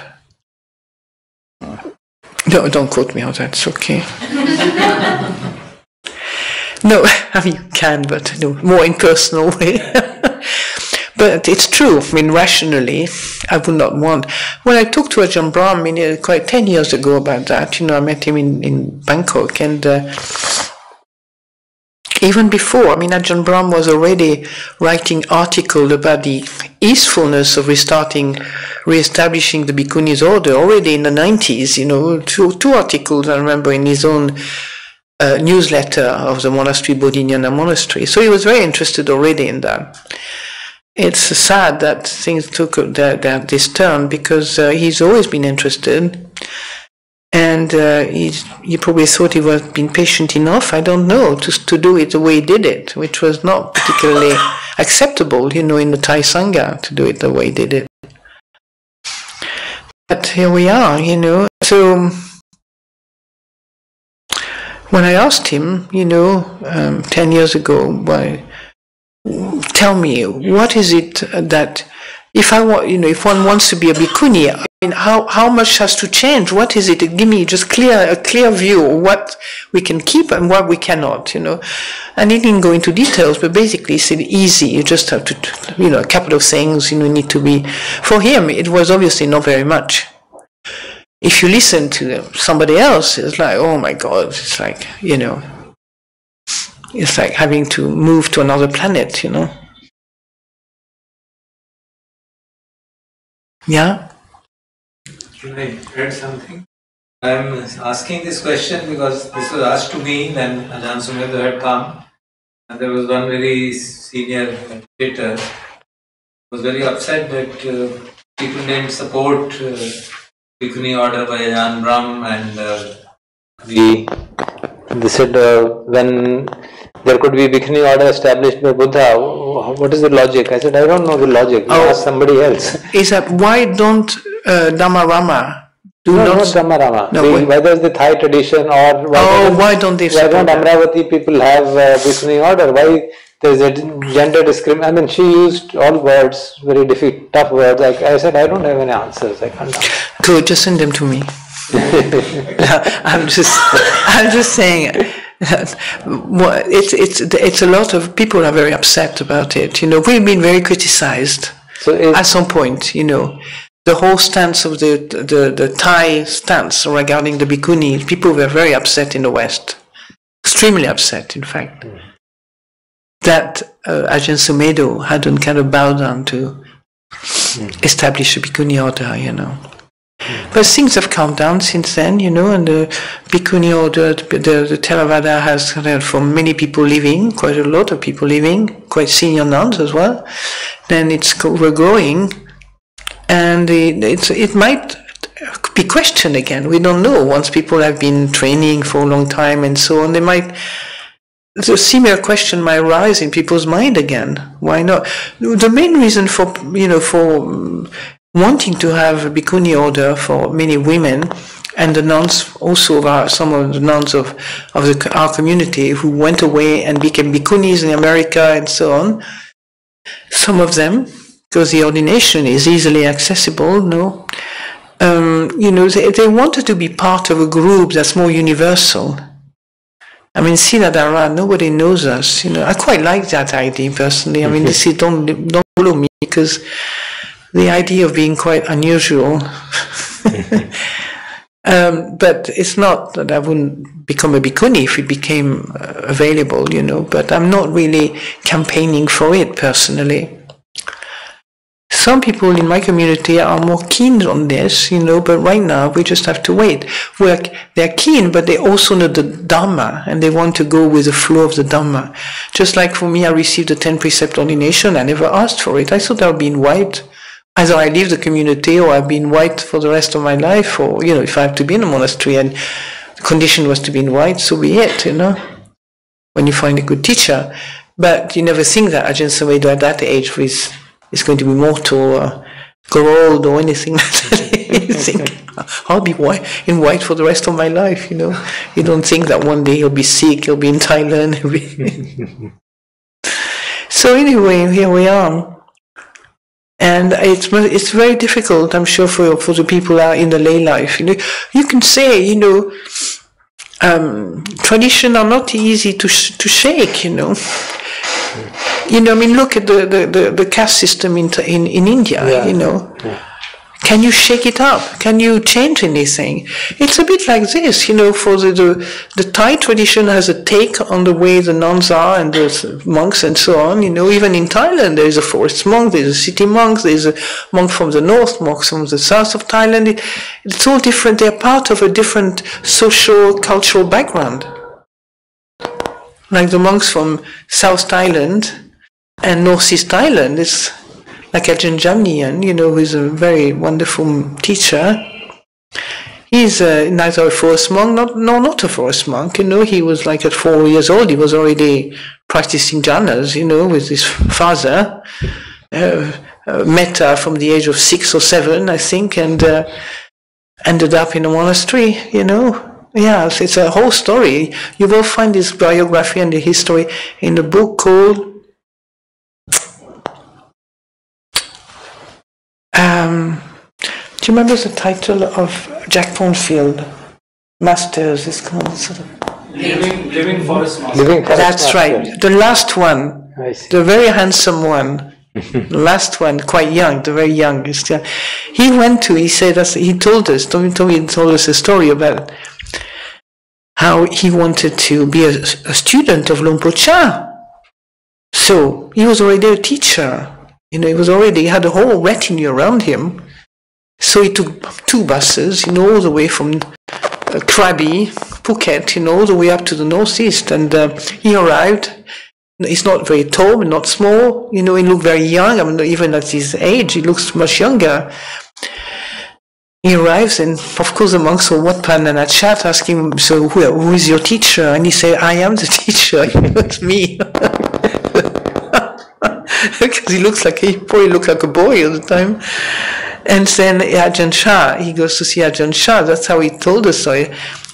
No, don't quote me on that, it's okay. No, you can, but no, more impersonal way. But it's true, rationally, I would not want. When I talked to Ajahn Brahm quite 10 years ago about that, I met him in Bangkok, and even before, Ajahn Brahm was already writing articles about the easefulness of re-establishing the Bhikkhunis order already in the 90s, two articles I remember in his own newsletter of the monastery, Bodhinyana Monastery. So he was very interested already in that. It's sad that things took this turn because he's always been interested. And he probably thought he was being patient enough, I don't know, to do it the way he did it, which was not particularly acceptable, in the Thai Sangha, to do it the way he did it. But here we are, So when I asked him, 10 years ago, tell me, what is it that if I want, if one wants to be a bhikkhuni, I mean, how much has to change? What is it? Give me just a clear view of what we can keep and what we cannot, And he didn't go into details, but basically he said easy. You just have to, a couple of things, need to be. For him, it was obviously not very much. If you listen to somebody else, it's like, oh my God, it's like, it's like having to move to another planet, Yeah? Can I add something? I'm asking this question because this was asked to me when Ajahn Sumedho had come, and there was one very senior meditator who was very upset that people didn't support Bhikkhuni order by Ajahn Brahm, and they said when there could be Bhikkhuni order established by Buddha, what is the logic? I said, I don't know the logic. Ask somebody else. Is that why don't Dhammārāma not Dhammārāma. No, whether it's the Thai tradition or why don't they? Why don't Amaravati people have Bhikkhuni order? Why there's a gender discrimination? I mean, she used all words, very tough words. I said, I don't have any answers. I can't answer. Good, just send them to me. I'm just saying. It's a lot of people are very upset about it. We've been very criticized. So at some point, the whole stance of the Thai stance regarding the bhikkhuni, people were very upset in the West, extremely upset, in fact, that Ajahn Sumedho hadn't kind of bowed down to establish a bhikkhuni order, But things have calmed down since then, and the bhikkhuni order, the Theravada has for many people living, quite a lot of people living, quite senior nuns as well. Then we're growing, and it might be questioned again. We don't know. Once people have been training for a long time and so on, the similar question might rise in people's mind again. Why not? The main reason for wanting to have a bhikkhuni order for many women, and the nuns also, some of the nuns of our community who went away and became bhikkhunis in America and so on, some of them, because the ordination is easily accessible, they wanted to be part of a group that's more universal. I mean, sīladhārā, nobody knows us. I quite like that idea personally. I mean, they say don't follow me because the idea of being quite unusual. But it's not that I wouldn't become a bhikkhuni if it became available, but I'm not really campaigning for it personally. Some people in my community are more keen on this, but right now we just have to wait. They're keen, but they also know the Dhamma, and they want to go with the flow of the Dhamma. Just like for me, I received the 10-precept ordination. I never asked for it. I thought I'd be in white. Either I leave the community or I'll be in white for the rest of my life, or, if I have to be in a monastery and the condition was to be in white, so be it, when you find a good teacher. But you never think that Ajahn Sumedho at that age is going to be mortal or grow old or anything like that. You think, I'll be in white for the rest of my life, You don't think that one day he'll be sick, he'll be in Thailand. So anyway, here we are. And it's very difficult, I'm sure, for the people out in the lay life. You can say, tradition are not easy to shake. I mean, look at the caste system in India. Yeah. Can you shake it up? Can you change anything? It's a bit like this, for the Thai tradition has a take on the way the nuns are and the monks and so on. Even in Thailand there is a forest monk, there's a city monk, there's a monk from the north, monks from the south of Thailand. It's all different. They're part of a different social, cultural background. Like the monks from South Thailand and Northeast Thailand, it's like Ajahn Jamnian, who is a very wonderful teacher. He's neither a forest monk, not a forest monk. He was like at 4 years old, he was already practicing jhanas, with his father. Met her from the age of 6 or 7, I think, and ended up in a monastery, Yeah, it's a whole story. You will find this biography and the history in a book called Do you remember the title of Jack Thornfield? Masters is called sort of. Living Forest Master. Living Forest That's Master. right. The last one, I see. the very handsome one, the last one, quite young, the very youngest. Yeah. He went to. He said us. He told us. He told us a story about how he wanted to be a student of Luang Por Chah. So he was already a teacher. He had a whole retinue around him. So he took 2 buses, all the way from Krabi, Phuket, all the way up to the northeast. And he arrived. He's not very tall, but not small. He looked very young. I mean, even at his age, he looks much younger. He arrives, and of course the monks will Watpan and chat, asking him, so who is your teacher? And he said, I am the teacher. It's me. Because he probably looked like a boy at the time. And then Ajahn Chah, he goes to see Ajahn Chah. That's how he told us so.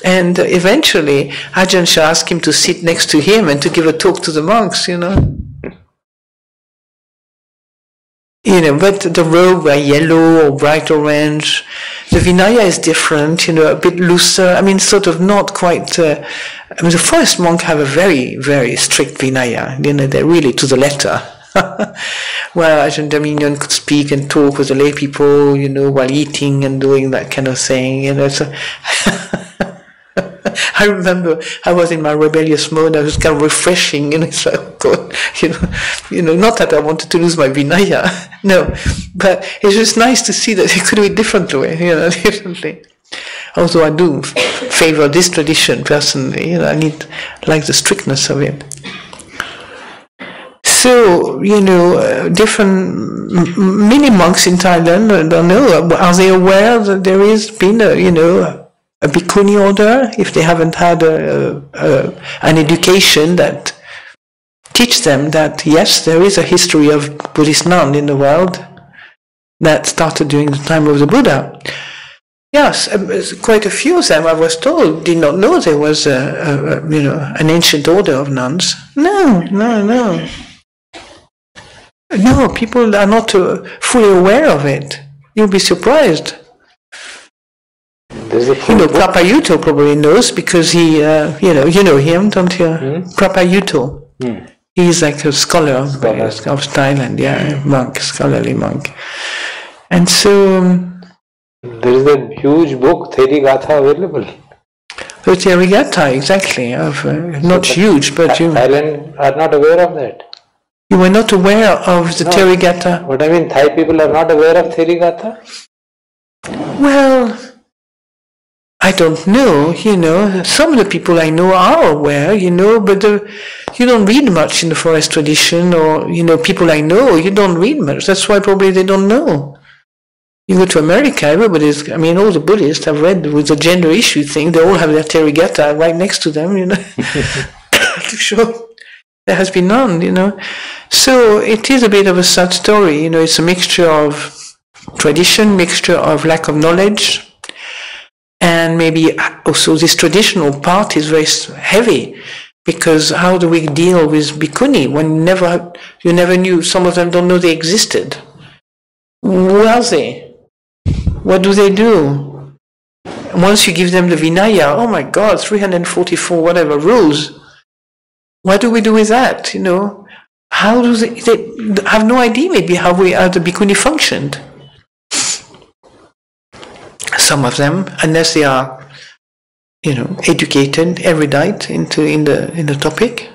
And eventually, Ajahn Chah asked him to sit next to him and to give a talk to the monks, But the robe were yellow or bright orange. The Vinaya is different, a bit looser. I mean, sort of not quite. The forest monks have a very, very strict Vinaya. They're really to the letter. Where Ajahn Dominion could speak and talk with the lay people, while eating and doing that kind of thing. So I remember I was in my rebellious mode. I was kind of refreshing, it's like, oh God, not that I wanted to lose my Vinaya, no, but it's just nice to see that it could do it differently, differently. Although I do favor this tradition personally, I like the strictness of it. So, many monks in Thailand, I don't know, are they aware that there has been a bhikkhuni order, if they haven't had an education that teach them that, yes, there is a history of Buddhist nun in the world that started during the time of the Buddha. Yes, quite a few of them, I was told, did not know there was an ancient order of nuns. No. No, people are not fully aware of it. You'll be surprised. Prapayuto probably knows because he, you know him, don't you? Prapayuto. He's like a scholar of Thailand, scholarly monk. And so... there is a huge book, Therigatha, available. So Therigatha, exactly. Not huge, but... Thailand are not aware of that. You were not aware of the Therigatha? What I mean, Thai people are not aware of Therigatha? Well, I don't know, some of the people I know are aware, but you don't read much in the forest tradition, or, people I know, you don't read much. That's why probably they don't know. You go to America, everybody's, all the Buddhists I've read with the gender issue thing, they all have their Therigatha right next to them, to show there has been none, So it is a bit of a sad story, it's a mixture of tradition, mixture of lack of knowledge, and maybe also this traditional part is very heavy, because how do we deal with bhikkhuni when you never knew, some of them don't know they existed. Who are they? What do they do? Once you give them the Vinaya, oh my God, 344 whatever rules, what do we do with that, How do they have no idea maybe how the bhikkhuni functioned. Some of them, unless they are, educated, erudite in the topic.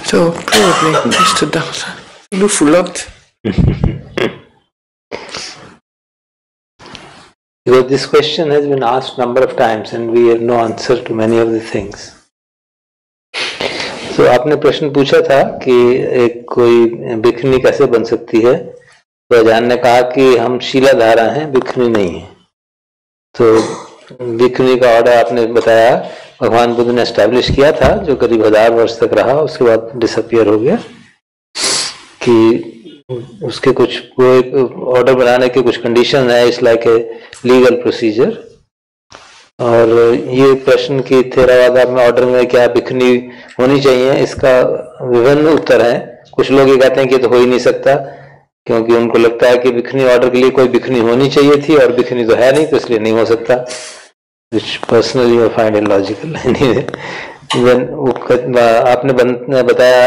So probably Mr. Doctor, Lufulat. Because this question has been asked a number of times and we have no answer to many of the things. So आपने प्रश्न पूछा था कि एक कोई भिक्षुनी कैसे बन सकती है, तो अजान ने कहा कि हम शीलाधारा हैं, भिक्षुनी नहीं है। तो भिक्षुनी का ऑर्डर आपने बताया भगवान बुद्ध ने एस्टैब्लिश किया था, जो करीब 1000 वर्ष तक रहा, उसके बाद डिसअपियर हो गया, कि उसके कुछ ऑर्डर बनाने के कुछ कंडीशन है, it's like a legal procedure. और ये प्रश्न की थेरावादा में ऑर्डर में क्या भिक्षुनी होनी चाहिए, इसका विभिन्न उत्तर है। कुछ लोग ये कहते हैं कि तो हो ही नहीं सकता, क्योंकि उनको लगता है कि भिखनी ऑर्डर के लिए कोई भिखनी होनी चाहिए थी और भिखनी तो है नहीं, तो इसलिए नहीं हो सकता, which personally I find illogical. आपने बताया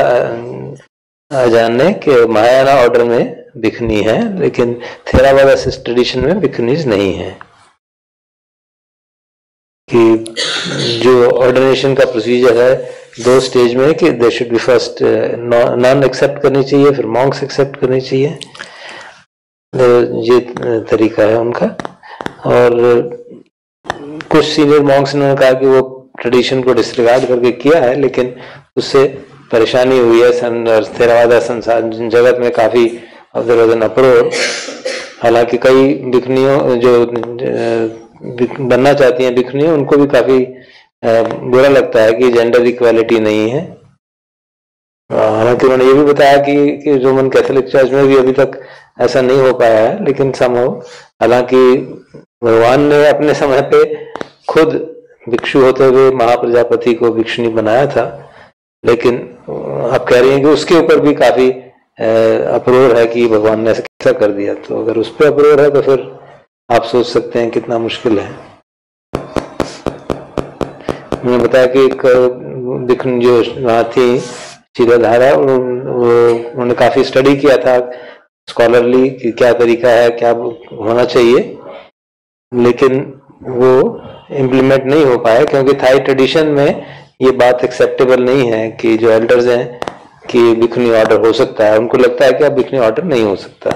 अजान ने कि महायाना ऑर्डर में भिखनी है, लेकिन थेरावादा ट्रेडिशन में भिखनीज नहीं है, कि जो ऑर्डिनेशन का प्रोसीजर है 2 स्टेज में, कि they should be first non accept करनी चाहिए, फिर मॉन्क्स एक्सेप्ट करनी चाहिए, ये तरीका है उनका। और कुछ सीनियर मॉन्क्स ने कहा कि वो ट्रेडिशन को डिसरिगार्ड करके किया है, लेकिन उससे परेशानी हुई है। थेरावादा संसार जगत में काफी अप्रोर, हालांकि कई भिखनियों जो बनना चाहती हैं भिखनी, उनको भी काफी बुरा लगता है कि जेंडर इक्वालिटी नहीं है। हालांकि उन्होंने ये भी बताया कि रोमन कैथोलिक चर्च में भी अभी तक ऐसा नहीं हो पाया है, लेकिन संभव, हालांकि भगवान ने अपने समय पे खुद भिक्षु होते हुए महाप्रजापति को भिक्षुणी बनाया था, लेकिन आप कह रही हैं कि उसके ऊपर भी काफी अप्रोर है कि भगवान ने ऐसा कर दिया। तो अगर उस पर अप्रोर है तो फिर आप सोच सकते हैं कितना मुश्किल है। मैंने बताया कि एक भिक्षुणी जो वहाँ थी सīladhārā, उन्होंने काफी स्टडी किया था स्कॉलरली कि क्या तरीका है, क्या होना चाहिए, लेकिन वो इम्प्लीमेंट नहीं हो पाया, क्योंकि थाई ट्रेडिशन में ये बात एक्सेप्टेबल नहीं है कि जो एल्डर्स हैं कि भिखनी ऑर्डर हो सकता है, उनको लगता है कि अब भिखनी ऑर्डर नहीं हो सकता।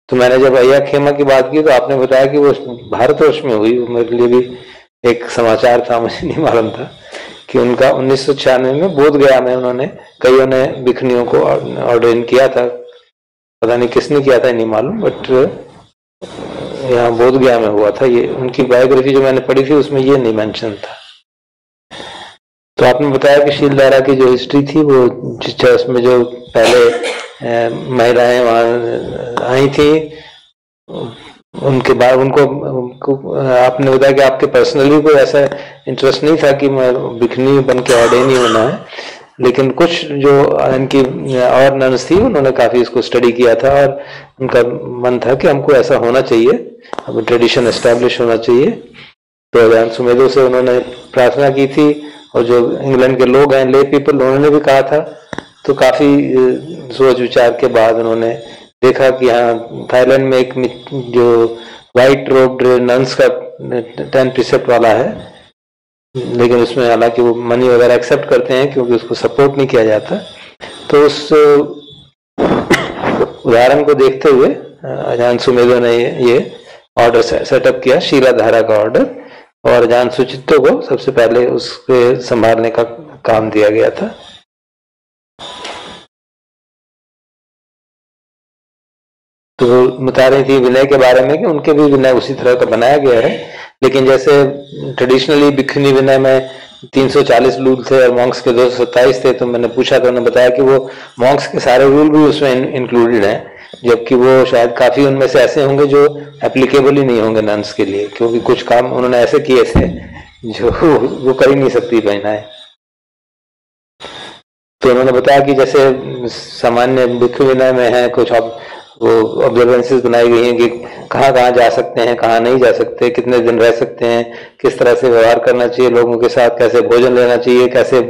तो मैंने जब अय्या खेमा की बात की तो आपने बताया कि वो भारतवर्ष में हुई, मेरे लिए भी एक समाचार था, मुझे नहीं मालूम था कि उनका 1996 में बोध गया में उन्होंने कईयों ने भिखनियों को ऑर्डेन किया था, पता नहीं किसने किया था नहीं मालूम, बट यहाँ बोध गया में हुआ था। ये उनकी बायोग्राफी जो मैंने पढ़ी थी उसमें ये नहीं मेंशन था। तो आपने बताया कि सīladhārā की जो हिस्ट्री थी वो चर्च में जो पहले महिलाएं वहाँ आई थी, उनके बाद उनको आपने बताया कि आपके पर्सनली कोई ऐसा इंटरेस्ट नहीं था कि मैं भिखनी बन के ऑर्डेन ही होना है, लेकिन कुछ जो इनकी और नन्स थी उन्होंने काफी इसको स्टडी किया था और उनका मन था कि हमको ऐसा होना चाहिए, अब ट्रेडिशन एस्टेब्लिश होना चाहिए। तो अजान सुमेधो से उन्होंने प्रार्थना की थी, और जो इंग्लैंड के लोग हैं ले पीपल, उन्होंने भी कहा था। तो काफी सोच विचार के बाद उन्होंने देखा कि हाँ थाईलैंड में एक जो वाइट रोब्ड नन्स का 10-precept वाला है, लेकिन उसमें हालांकि वो मनी वगैरह एक्सेप्ट करते हैं क्योंकि उसको सपोर्ट नहीं किया जाता। तो उस उदाहरण को देखते हुए अजान सुमेधो ने ये ऑर्डर सेटअप किया, सīladhārā का ऑर्डर, और अजान सुचित्तो को सबसे पहले उसके संभालने का काम दिया गया था। तो बता रही थी विनय के बारे में कि उनके भी विनय उसी तरह का बनाया गया है, लेकिन जैसे ट्रेडिशनली भिखनी विनय में 340 रूल थे और मॉन्क्स के 227 थे, तो मैंने पूछा तो उन्होंने बताया कि वो मॉन्क्स के सारे रूल भी उसमें इंक्लूडेड हैं, जबकि वो शायद काफी उनमें से ऐसे होंगे जो एप्लीकेबल ही नहीं होंगे नन्स के लिए, क्योंकि कुछ काम उन्होंने ऐसे किए थे जो वो कर ही नहीं सकती महिलाएं। तो उन्होंने बताया कि जैसे सामान्य भिक्षु विनय में है कुछ वो ऑब्जर्वेंसेस बनाई गई हैं कि कहाँ कहाँ जा सकते हैं, कहाँ नहीं जा सकते, कितने दिन रह सकते हैं, किस तरह से व्यवहार करना चाहिए लोगों के साथ, कैसे भोजन लेना चाहिए, कैसे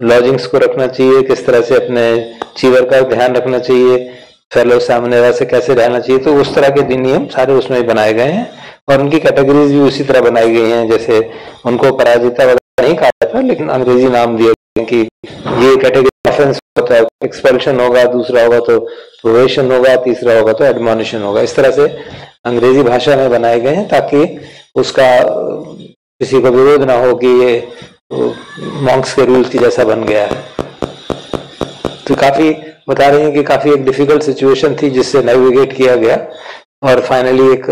लॉजिंग्स को रखना चाहिए, किस तरह से अपने चीवर का ध्यान रखना चाहिए, फेलो सामने से कैसे रहना चाहिए। तो उस तरह के नियम सारे उसमें बनाए गए हैं और उनकी कैटेगरीज भी उसी तरह बनाई गई हैं। जैसे उनको पराजिता वगैरह नहीं कहा जाता, लेकिन अंग्रेजी नाम दिए गए कि ये कैटेगरी ऑफेंस होता है, एक्सपेल्शन होगा, दूसरा होगा तो प्रोबेशन होगा, तीसरा होगा तो एडमोनिशन होगा। इस तरह से अंग्रेजी भाषा में बनाए गए हैं ताकि उसका किसी को विरोध ना हो कि ये मॉन्क्स के रूल्स की जैसा बन गया है। तो काफी बता रही हैं कि काफी एक डिफिकल्ट सिचुएशन थी जिससे नेविगेट किया गया, और फाइनली एक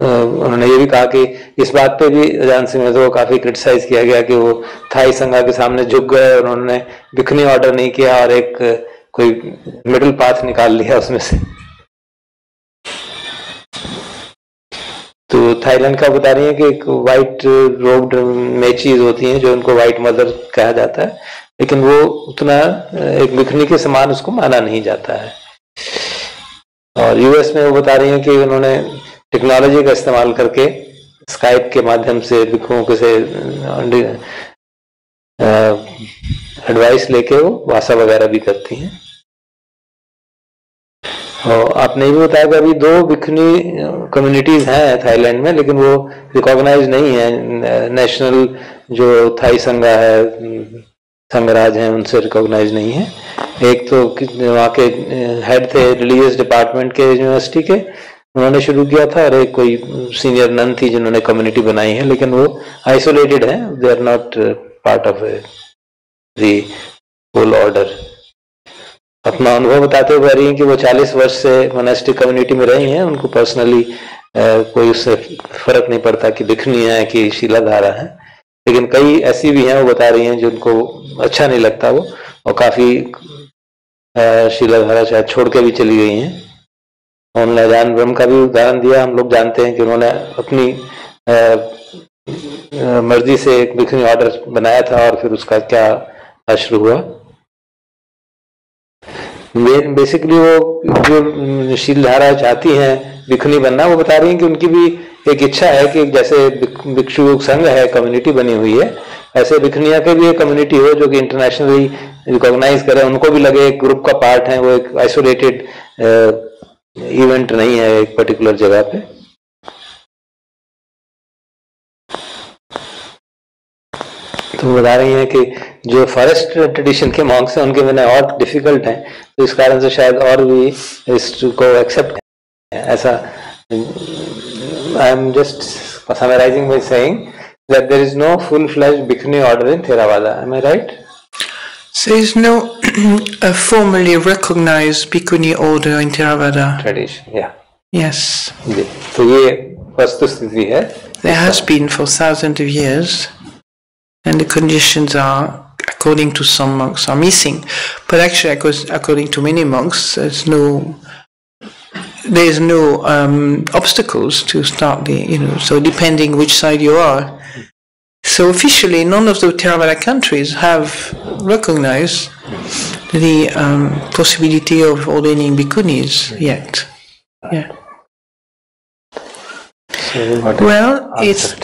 उन्होंने ये भी कहा कि इस बात पे भी अजान सुमेधो को काफी क्रिटिसाइज किया गया कि वो थाई संघा के सामने झुक गए और उन्होंने भिखनी ऑर्डर नहीं किया और एक कोई मिडिल पाथ निकाल लिया उसमें से। तो थाईलैंड का बता रही है कि एक व्हाइट रोब्ड मेचीज होती हैं जो उनको व्हाइट मदर कहा जाता है, लेकिन वो उतना एक भिखनी के समान उसको माना नहीं जाता है। और यूएस में वो बता रही हैं कि उन्होंने टेक्नोलॉजी का इस्तेमाल करके स्काइप के माध्यम से भिक्षुओं के से एडवाइस लेके वो वासा वगैरह भी करती हैं। और आपने ये भी बताया कि अभी 2 भिक्षुनी कम्युनिटीज हैं थाईलैंड में, लेकिन वो रिकॉग्नाइज नहीं है। नेशनल जो थाई संघ है, संघराज हैं, उनसे रिकॉग्नाइज नहीं है। एक तो वहाँ के हेड थे रिलीजियस डिपार्टमेंट के यूनिवर्सिटी के, उन्होंने शुरू किया था, और एक कोई सीनियर नन थी जिन्होंने कम्युनिटी बनाई है, लेकिन वो आइसोलेटेड हैं, they are not part of the whole order. अपना अनुभव बताते हुए रही हैं कि वो 40 वर्ष से मोनास्टिक कम्युनिटी में रही हैं, उनको पर्सनली कोई उससे फर्क नहीं पड़ता कि भिक्षुनी है कि शीलाधारा है। लेकिन कई ऐसी भी हैं, वो बता रही हैं, जिनको अच्छा नहीं लगता वो, और काफी शीलाधारा शायद छोड़ के भी चली गई हैं। उन्होंने अजान ब्रह्म का भी उदाहरण दिया। हम लोग जानते हैं कि उन्होंने अपनी मर्जी से एक भिक्षुनी ऑर्डर बनाया था, और फिर उसका क्या अश्र हुआ। बेसिकली वो जो शीलधारा चाहती हैं भिक्षुनी बनना, वो बता रही हैं कि उनकी भी एक इच्छा है कि जैसे भिक्षु संघ है, कम्युनिटी बनी हुई है, ऐसे भिक्षुनिया के भी एक कम्युनिटी हो जो कि इंटरनेशनली रिकॉग्नाइज करे, उनको भी लगे एक ग्रुप का पार्ट है, वो एक आइसोलेटेड इवेंट नहीं है एक पर्टिकुलर जगह पे। तो बता रही हैं कि जो फॉरेस्ट ट्रेडिशन के मॉन्क्स हैं उनके बिना और डिफिकल्ट हैं, तो इस कारण से शायद और भी इसको एक्सेप्ट है। ऐसा I am just summarising by saying that there is no full fledged bhikkhuni order in Theravada. Am I right? There is no formally recognized bhikkhuni order in Theravada tradition. Yeah. Yes. तो ये वस्तुस्थिति है। There has been for thousands of years, and the conditions are, according to some monks, are missing. But actually, according to many monks, there is no obstacles to start the, so depending which side you are. So officially, none of the Theravada countries have recognized the possibility of ordaining bhikkhunis yet. Yeah. Well, it's.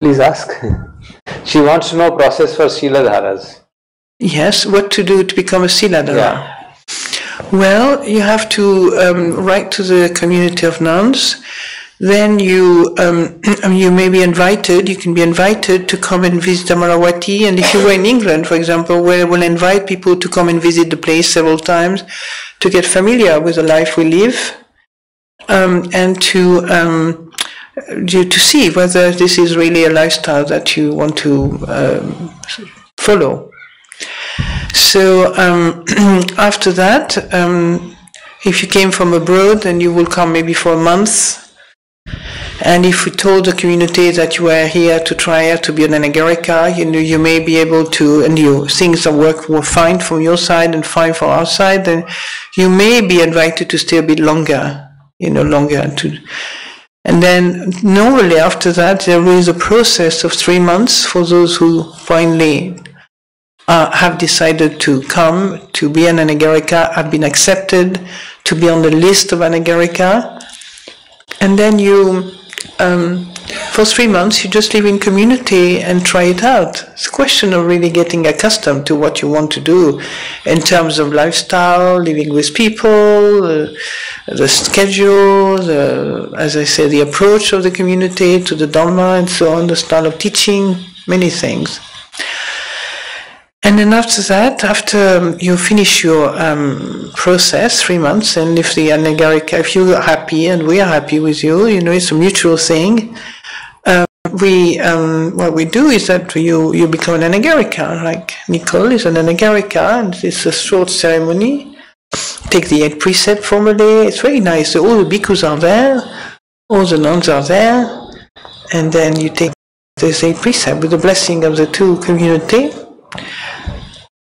Please ask. She wants to know process for sīladhāras. Yes, what to do to become a sīladhārā? Yeah. Well, you have to write to the community of nuns. Then you may be invited. You can be invited to come and visit Amaravati. And if you were in England, for example, where we'll invite people to come and visit the place several times to get familiar with the life we live, and to see whether this is really a lifestyle that you want to follow. So after that, if you came from abroad, then you will come maybe for a month. And if we told the community that you are here to try to be an anagārikā, you may be able to, and things that were fine from your side and fine from our side, then you may be invited to stay a bit longer, and then normally after that there is a process of 3 months for those who finally have decided to come to be an anagārikā, have been accepted to be on the list of anagārikā. And then for 3 months, you just live in community and try it out. It's a question of really getting accustomed to what you want to do in terms of lifestyle, living with people, the schedule, as I say, the approach of the community to the Dhamma and so on, the style of teaching, many things. And then after that, after you finish your process, 3 months, and if the anagārikā, if you are happy and we are happy with you, it's a mutual thing. What we do is that you become an anagārikā, like Nicole is an anagārikā, and it's a short ceremony. Take the 8-precept formally. It's very nice. So all the bhikkhus are there, all the nuns are there, and then you take this 8-precept with the blessing of the 2 community.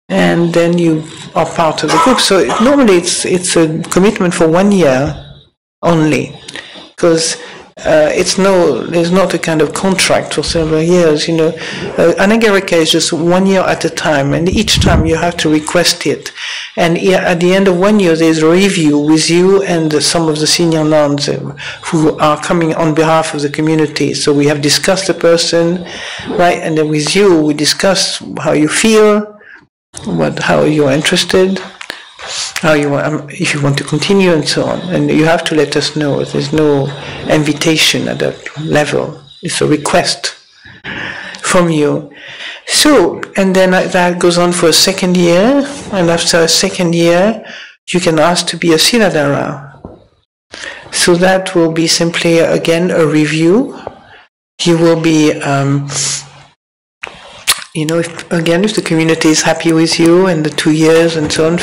And then you are part of the group. So normally it's a commitment for 1 year only, because there's not a kind of contract for several years, you know. Anagārikā is just 1 year at a time, and each time you have to request it. And at the end of 1 year, there's a review with you and some of the senior nuns who are coming on behalf of the community. So we have discussed the person, right? And then with you, we discuss how you feel, how you're interested, how you want, if you want to continue, and so on. And you have to let us know. There's no invitation at that level. It's a request from you. So, and then that goes on for a second year, and after a second year, you can ask to be a sīladhārā. So that will be simply, again, a review. You will be, you know, if the community is happy with you and the 2 years and so on,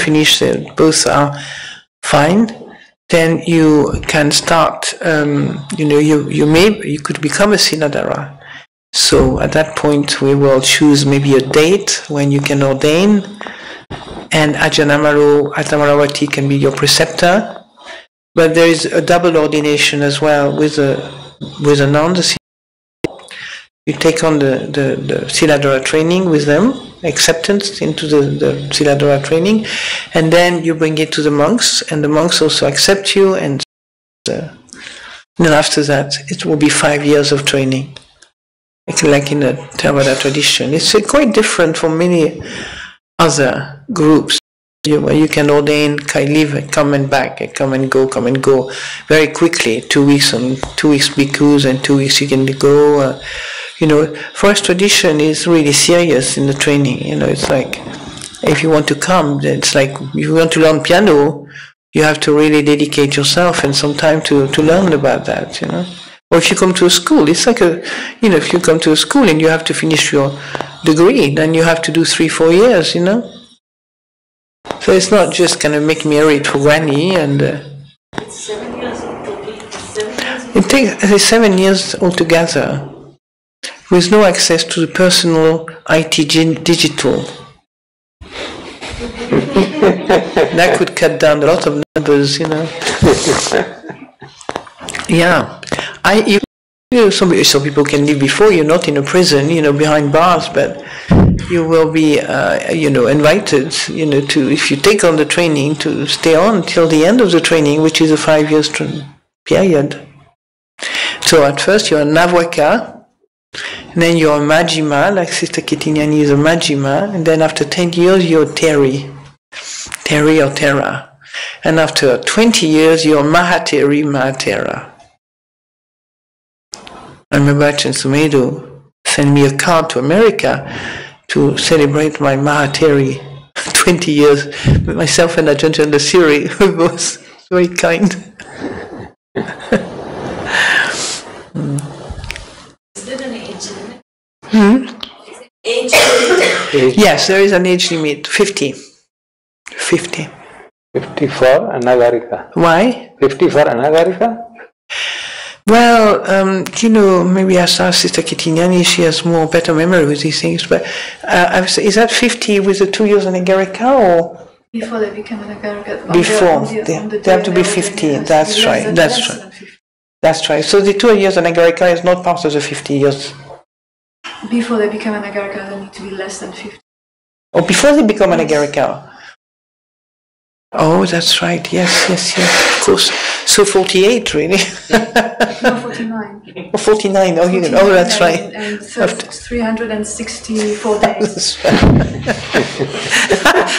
both are fine, then you can start, you know, you could become a sīladhārā. So at that point we will choose maybe a date when you can ordain, and Ajahn Amaravati can be your preceptor, but there is a double ordination as well with a nun. You take on the sīladhārā training with them, acceptance into the sīladhārā training, and then you bring it to the monks, and the monks also accept you, and then after that it will be 5 years of training, like in the Theravada tradition. It's quite different from many other groups where you can ordain, leave, come and back, come and go very quickly. 2 weeks on 2 weeks bhikkhus, and 2 weeks you can go. You know, forest tradition is really serious in the training. You know, it's like, if you want to come, it's like, if you want to learn piano, you have to really dedicate yourself and some time to learn about that, you know. Or if you come to a school, it's like you know, if you come to a school and you have to finish your degree, then you have to do 3-4 years, you know. So it's not just kind of make merit for granny and... It's 7 years altogether. It takes 7 years altogether, with no access to the personal IT digital. That could cut down a lot of numbers, you know. Yeah. Some people can live before you, not in a prison, you know, behind bars, but you will be, you know, invited, you know, to, if you take on the training, to stay on till the end of the training, which is a 5 years period. So at first you're a navaka, and then you're a majjhima, like Sister Kitinyani is a majjhima, and then after 10 years you're Teri or Tera. And after 20 years you're Mahateri, Mahatera. I remember Ajahn Sumedho sent me a card to America to celebrate my Mahateri 20 years with myself and Ajahn Sundara, who was very kind. Age limit? Yes, there is an age limit, 50. 50. 50 for anagārikā. Why? 50 for anagārikā? Well, you know, maybe I saw Sister Kitinyani, she has better memory with these things, but is that 50 with the 2 years anagārikā, or? Before they become anagārikā. Before, they have to be 50, that's right, that's right. That's right, so the 2 years anagārikā is not part of the 50 years. Before they become anagārikā, they need to be less than 50. Oh, before they become anagārikā. Oh, that's right, yes, of course. So 48, really? No, 49. Oh, 49, oh, that's right. And 364 days. That's right.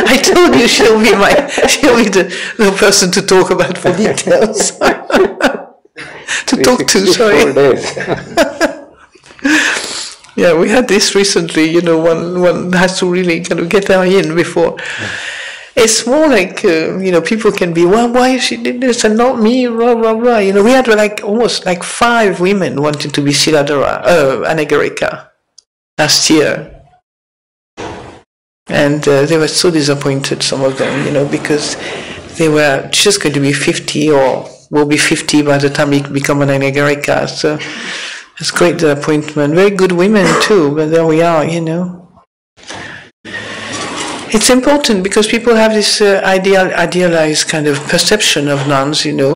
I told you she'll be the person to talk about for details. To talk to, sorry. Yeah, we had this recently, you know, one has to really kind of get her in before. It's more like, you know, people can be, well, why she did this and not me, blah, blah, blah. You know, we had almost 5 women wanting to be sīladhārā, anagārikā last year. And they were so disappointed, some of them, you know, because they were just going to be 50 or will be 50 by the time they become an anagārikā. So it's great disappointment. Very good women too, but there we are, you know. It's important because people have this idealized kind of perception of nuns, you know.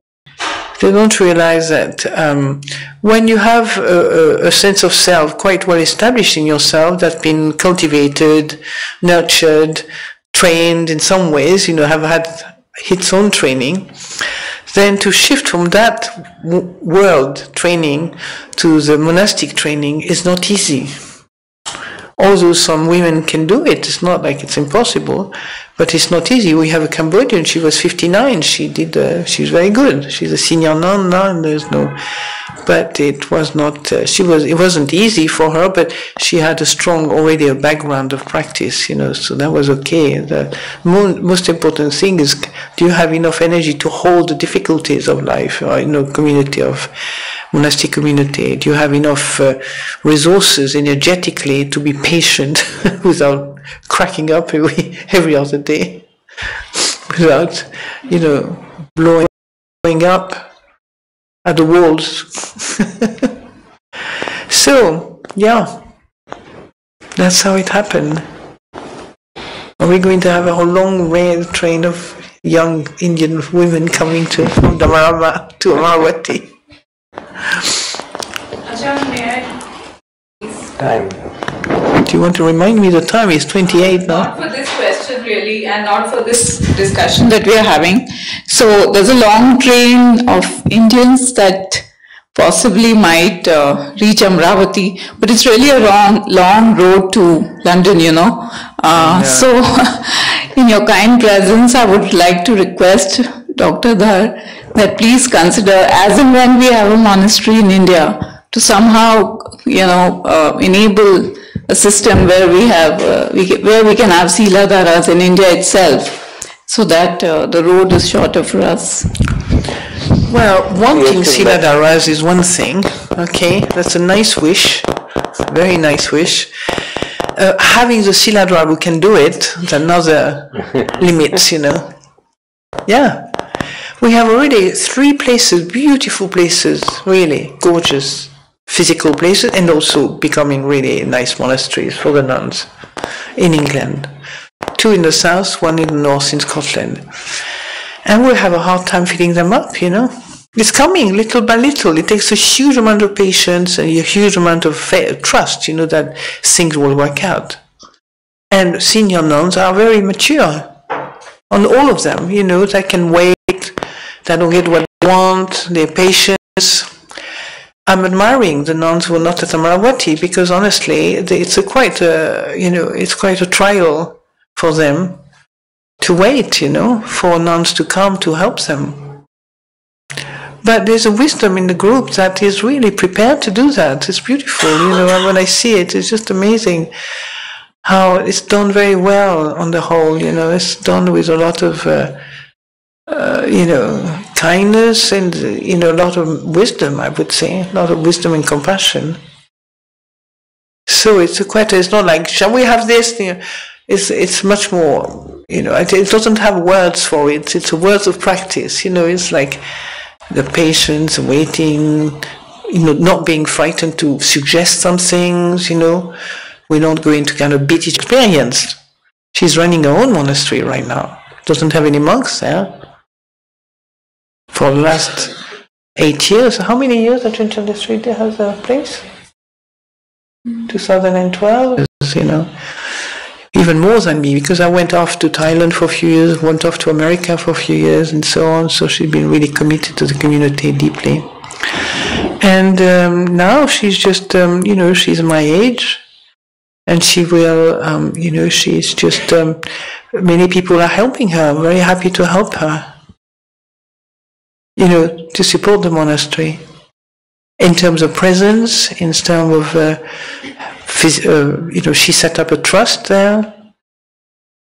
They don't realize that when you have a sense of self quite well established in yourself, that's been cultivated, nurtured, trained in some ways, have had its own training, then to shift from that world training to the monastic training is not easy. Although some women can do it, it's not like it's impossible, but it's not easy. We have a Cambodian, she was 59, she was very good. She's a senior nun now, and there's no, but it was not, it wasn't easy for her, but she had already a background of practice, so that was okay. The most important thing is, do you have enough energy to hold the difficulties of life, or monastic community? Do you have enough resources energetically to be patient without cracking up every other day, without, blowing up at the walls? So, yeah, that's how it happened. Are we going to have a whole long train of young Indian women coming from Dhammārāma to Amaravati? Ajahn, may I? Time. Do you want to remind me the time? It's 28 now. Not for this question really, and not for this discussion that we are having. So there's a long train of Indians that possibly might reach Amaravati, but it's really a long road to London, So in your kind presence, I would like to request Dr. Dhar that please consider, as and when we have a monastery in India, to somehow, enable a system where we have, where we can have sīladhārās in India itself, so that the road is shorter for us. Well, wanting sīladhārās is one thing, okay, that's a nice wish, very nice wish. Having the sīladhārā who can do it, is another limit, Yeah. We have already 3 places, beautiful places, really gorgeous physical places, and also becoming really nice monasteries for the nuns in England. 2 in the south, 1 in the north in Scotland. And we have a hard time filling them up, It's coming little by little. It takes a huge amount of patience and a huge amount of trust, that things will work out. And senior nuns are very mature on all of them, they can wait, they don't get what they want, they're patient. I'm admiring the nuns who are not at Amaravati, because honestly, it's quite a trial for them to wait, for nuns to come to help them. But there's a wisdom in the group that is really prepared to do that. It's beautiful, when I see it, it's just amazing how it's done very well on the whole, it's done with a lot of, kindness and, a lot of wisdom, I would say, a lot of wisdom and compassion. So it's not like, shall we have this? It's much more, it doesn't have words for it, it's a words of practice, it's like the patience, waiting, not being frightened to suggest some things, we're not going to kind of beat each experience. She's running her own monastery right now, doesn't have any monks there. For the last 8 years, how many years at Ajahn Sundara has a place? 2012, even more than me, because I went off to Thailand for a few years, went off to America for a few years, and so on. So she's been really committed to the community deeply. And now she's just, she's my age, and she will, she's just, many people are helping her. I'm very happy to help her. To support the monastery in terms of presence, in terms of, she set up a trust there.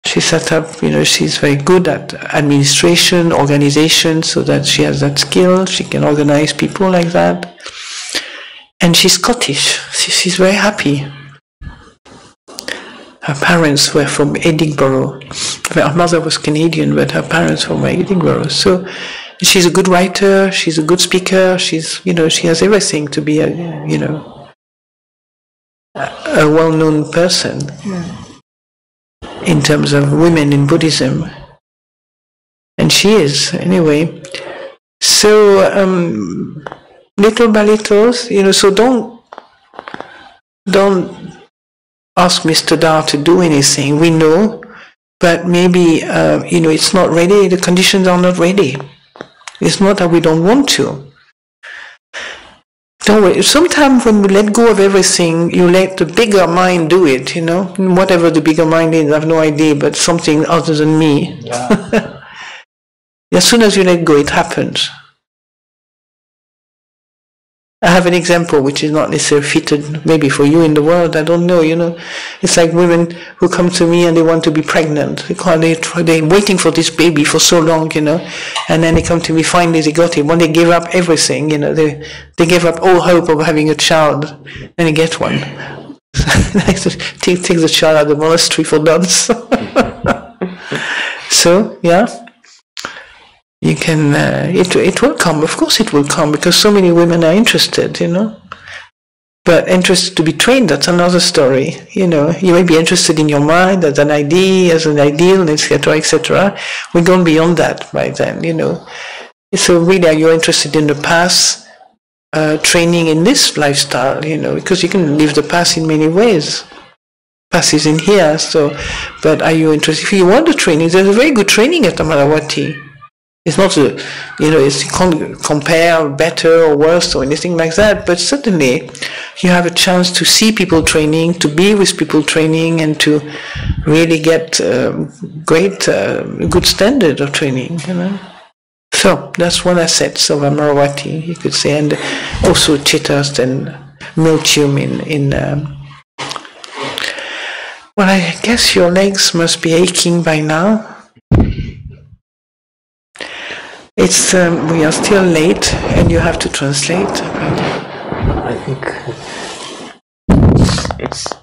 She set up, she's very good at administration, organization, so that she has that skill. She can organize people like that. And she's Scottish. She's very happy. Her parents were from Edinburgh. Her mother was Canadian, but her parents were from Edinburgh. So she's a good writer, she's a good speaker, she's, she has everything to be a well-known person in terms of women in Buddhism. And she is, anyway. So little by little, so don't ask Mr. Dao to do anything. We know, but maybe it's not ready. The conditions are not ready. It's not that we don't want to. Don't worry. Sometimes when we let go of everything, you let the bigger mind do it. Whatever the bigger mind is, I have no idea, but something other than me. Yeah. As soon as you let go, it happens. I have an example which is not necessarily fitted maybe for you in the world, I don't know, It's like women who come to me and they want to be pregnant. They're waiting for this baby for so long, and then they come to me, finally they got it. When they give up everything, they give up all hope of having a child, and they get one. Take the child out of the monastery for nuns. So, yeah. You can, it will come, of course it will come, because so many women are interested, But interested to be trained, that's another story, You may be interested in your mind as an idea, as an ideal, etc., etc. We're gone beyond that by then, So really, are you interested in the path, training in this lifestyle, Because you can live the path in many ways. Path is in here, but are you interested? If you want the training, there's a very good training at Amaravati. It's not, you can't compare better or worse or anything like that, but certainly you have a chance to see people training, to be with people training, and to really get good standard of training, So that's one asset of Amaravati, you could say, and also Chithurst and Miltium in well, I guess your legs must be aching by now. It's we are still late, and you have to translate. I think it's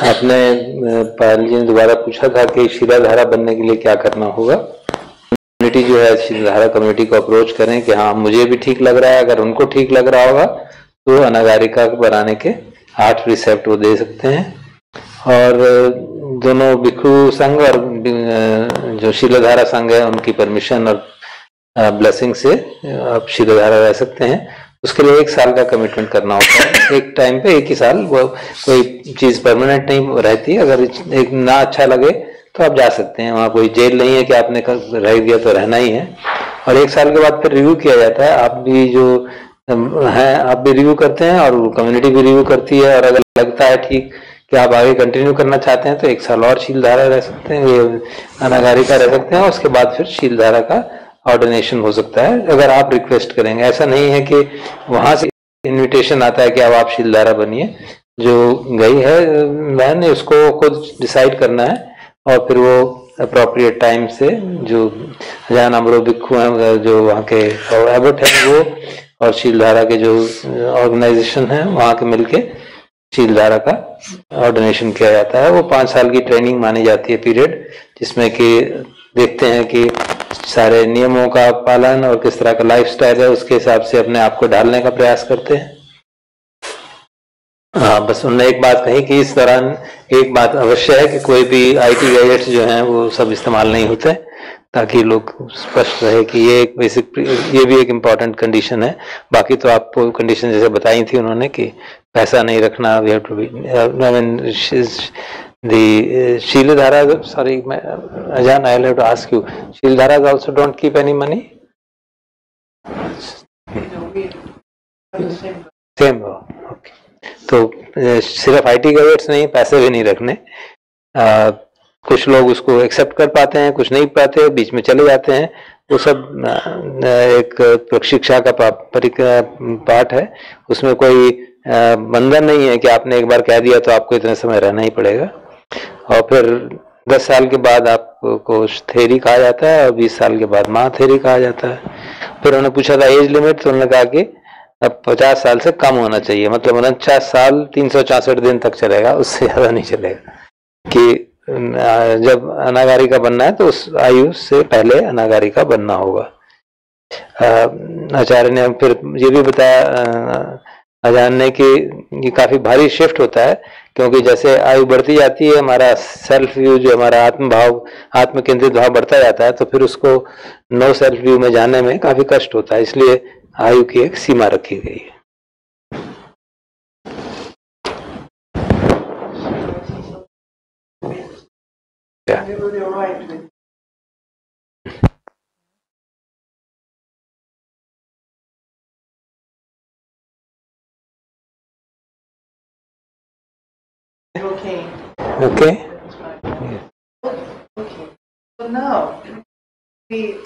आपने पायल जी ने दोबारा पूछा था कि शीलाधारा बनने के लिए क्या करना होगा। कम्युनिटी जो है शीलाधारा कम्युनिटी को अप्रोच करें कि हाँ मुझे भी ठीक लग रहा है, अगर उनको ठीक लग रहा होगा तो अनागारिका बनाने के 8 प्रीसेप्ट वो दे सकते हैं। और दोनों भिक्षु संघ और जो शीलाधारा संघ है उनकी परमिशन और ब्लेसिंग से आप शीलाधारा रह सकते हैं। उसके लिए 1 साल का कमिटमेंट करना होता है। एक टाइम पे 1 ही साल, वो कोई चीज परमानेंट नहीं रहती। अगर एक ना अच्छा लगे तो आप जा सकते हैं, वहाँ कोई जेल नहीं है कि आपने रह गया तो रहना ही है। और 1 साल के बाद फिर रिव्यू किया जाता है। आप भी जो हैं आप भी रिव्यू करते हैं और कम्युनिटी भी रिव्यू करती है, और अगर लगता है ठीक कि आप आगे कंटिन्यू करना चाहते हैं तो 1 साल और शीलधारा रह सकते हैं, ये अनागारिका रह सकते हैं। उसके बाद फिर शीलधारा का ऑर्डिनेशन हो सकता है अगर आप रिक्वेस्ट करेंगे। ऐसा नहीं है कि वहां से इनविटेशन आता है कि अब आप शीलधारा बनिए। जो गई है बहन उसको खुद डिसाइड करना है, और फिर वो अप्रोप्रिएट टाइम से जो अजान अमरो भिक्षु हैं जो वहाँ के एबट हैं वो और शीलधारा के जो ऑर्गेनाइजेशन है वहाँ के मिलके शीलधारा का ऑर्डिनेशन किया जाता है। वो 5 साल की ट्रेनिंग मानी जाती है पीरियड, जिसमें कि देखते हैं कि सारे नियमों का पालन और किस तरह का लाइफस्टाइल है उसके हिसाब से अपने आप को ढालने का प्रयास करते हैं। हाँ, बस उन्होंने एक बात कही कि इस दौरान एक बात अवश्य है कि कोई भी IT गैजेट्स जो हैं वो सब इस्तेमाल नहीं होते, ताकि लोग स्पष्ट रहे कि ये एक बेसिक, ये भी एक इम्पॉर्टेंट कंडीशन है। बाकी तो आपको कंडीशन जैसे बताई थी उन्होंने कि पैसा नहीं रखना, we have to be, I mean the Sīladhārā, sorry, Ajahn, I'll have to ask you, Sīladhārās also don't keep any money? Same, okay. तो सिर्फ IT गैजेट्स नहीं, पैसे भी नहीं रखने। कुछ लोग उसको एक्सेप्ट कर पाते हैं, कुछ नहीं पाते, बीच में चले जाते हैं। वो सब एक प्रशिक्षा का पार्ट है। उसमें कोई बंधन नहीं है कि आपने एक बार कह दिया तो आपको इतने समय रहना ही पड़ेगा। और फिर 10 साल के बाद आपको थेरी कहा जाता है और 20 साल के बाद माँ थेरी कहा जाता है। फिर उन्होंने पूछा था एज लिमिट, तो उन्होंने कहा कि अब 50 साल से कम होना चाहिए, मतलब 49 साल 364 दिन तक चलेगा, उससे ज्यादा नहीं चलेगा। कि जब अनागारिका बनना है तो उस आयु से पहले अनागारिका बनना होगा। आचार्य ने फिर ये भी बताया अजान ने कि ये काफी भारी शिफ्ट होता है क्योंकि जैसे आयु बढ़ती जाती है, हमारा सेल्फ व्यू जो हमारा आत्म भाव, आत्म केंद्रित भाव बढ़ता जाता है, तो फिर उसको नो सेल्फ व्यू में जाने में काफी कष्ट होता है। इसलिए आयु की एक सीमा रखी गई है। Okay. Okay. Okay. So now we